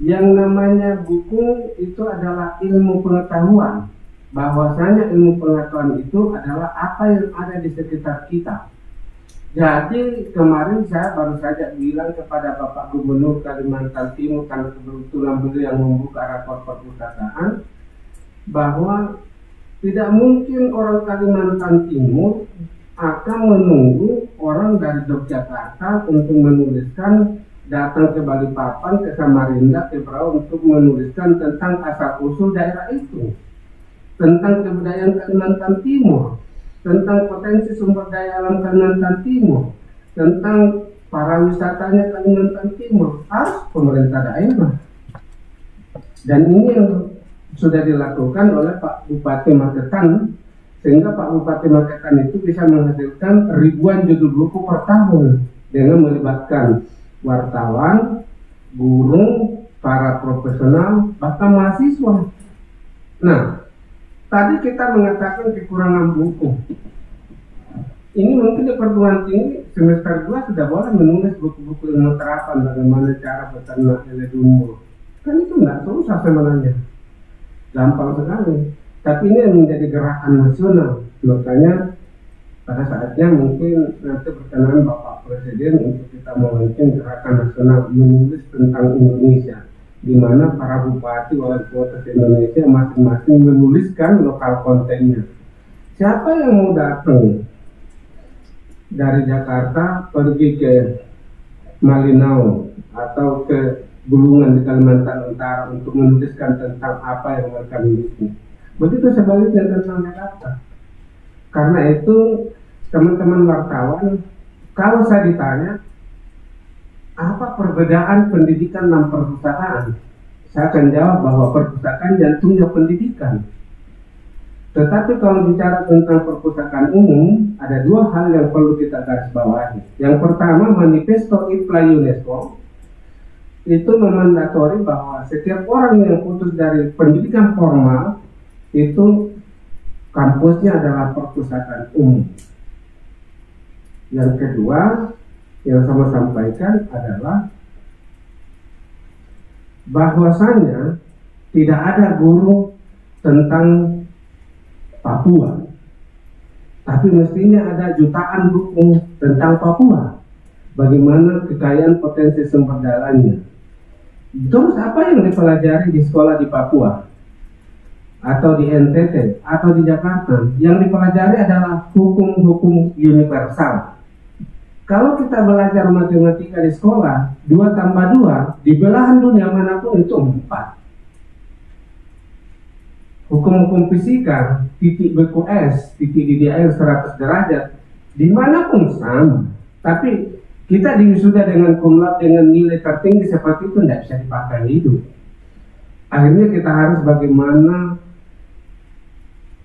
yang namanya buku itu adalah ilmu pengetahuan, bahwasanya ilmu pengetahuan itu adalah apa yang ada di sekitar kita. Jadi kemarin saya baru saja bilang kepada Bapak Gubernur Kalimantan Timur, karena kebetulan beliau yang membuka rapor perpustakaan, bahwa tidak mungkin orang Kalimantan Timur akan menunggu orang dari Yogyakarta untuk menuliskan, datang ke Balikpapan, ke Samarinda, ke Berau untuk menuliskan tentang asal-usul daerah itu, tentang kebudayaan Kalimantan Timur, tentang potensi sumber daya alam Kalimantan Timur, tentang para wisatanya Kalimantan Timur. Harus pemerintah daerah. Dan ini yang sudah dilakukan oleh Pak Bupati Magetan, sehingga Pak Bupati Magetan itu bisa menghasilkan ribuan judul buku per tahun dengan melibatkan wartawan, guru, para profesional, bahkan mahasiswa. Nah, tadi kita mengatakan kekurangan buku. Ini mungkin di perguruan tinggi semester 2 sudah boleh menulis buku-buku ilmu terapan, bagaimana cara beternak lele dumur. Kan itu nggak susah sebenarnya, gampang sekali. Tapi ini yang menjadi gerakan nasional. Makanya pada saatnya mungkin nanti berkenan Bapak Presiden untuk kita melaunching gerakan nasional menulis tentang Indonesia, di mana para bupati wali kota Indonesia masing-masing menuliskan lokal kontennya. Siapa yang mau datang dari Jakarta pergi ke Malinau atau ke Bulungan di Kalimantan Utara untuk menuliskan tentang apa yang mereka miliki? Begitu sebaliknya tentang Jakarta. Karena itu teman-teman wartawan, kalau saya ditanya apa perbedaan pendidikan dan perpustakaan, saya akan jawab bahwa perpustakaan jantungnya pendidikan. Tetapi kalau bicara tentang perpustakaan umum, ada 2 hal yang perlu kita garis bawahi. Yang pertama, Manifesto IPLA UNESCO itu memandatori bahwa setiap orang yang putus dari pendidikan formal itu kampusnya adalah perpustakaan umum. Yang kedua yang saya sampaikan adalah bahwasanya tidak ada guru tentang Papua, tapi mestinya ada jutaan buku tentang Papua, bagaimana kekayaan potensi sumber dayanya. Terus apa yang dipelajari di sekolah di Papua atau di NTT atau di Jakarta? Yang dipelajari adalah hukum-hukum universal. Kalau kita belajar matematika di sekolah, 2 tambah 2 di belahan dunia manapun itu 4. hukum-hukum fisika, titik BQS, titik didih air 100 derajat, dimanapun sama. Tapi kita diwisuda dengan cum laude dengan nilai tertinggi seperti itu tidak bisa dipakai hidup. Akhirnya kita harus bagaimana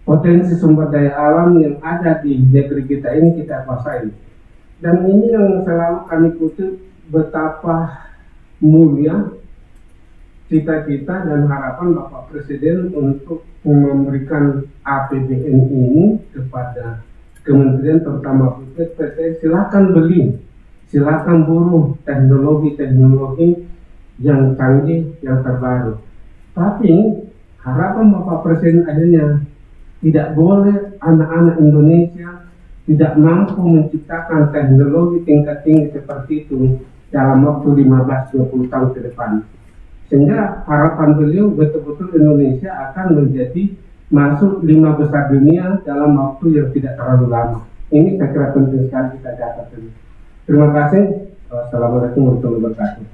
potensi sumber daya alam yang ada di negeri kita ini kita kuasai. Dan ini yang selalu kami kutip betapa mulia cita-cita dan harapan Bapak Presiden untuk memberikan APBN ini kepada kementerian terutama PT. Silakan beli, silakan buruh teknologi yang canggih, yang terbaru. Tapi harapan Bapak Presiden akhirnya tidak boleh anak-anak Indonesia tidak mampu menciptakan teknologi tingkat tinggi seperti itu dalam waktu 15-20 tahun ke depan. Sehingga harapan beliau betul-betul Indonesia akan menjadi masuk 5 besar dunia dalam waktu yang tidak terlalu lama. Ini saya kira penting sekali kita catat. Terima kasih. Wassalamualaikum warahmatullahi wabarakatuh.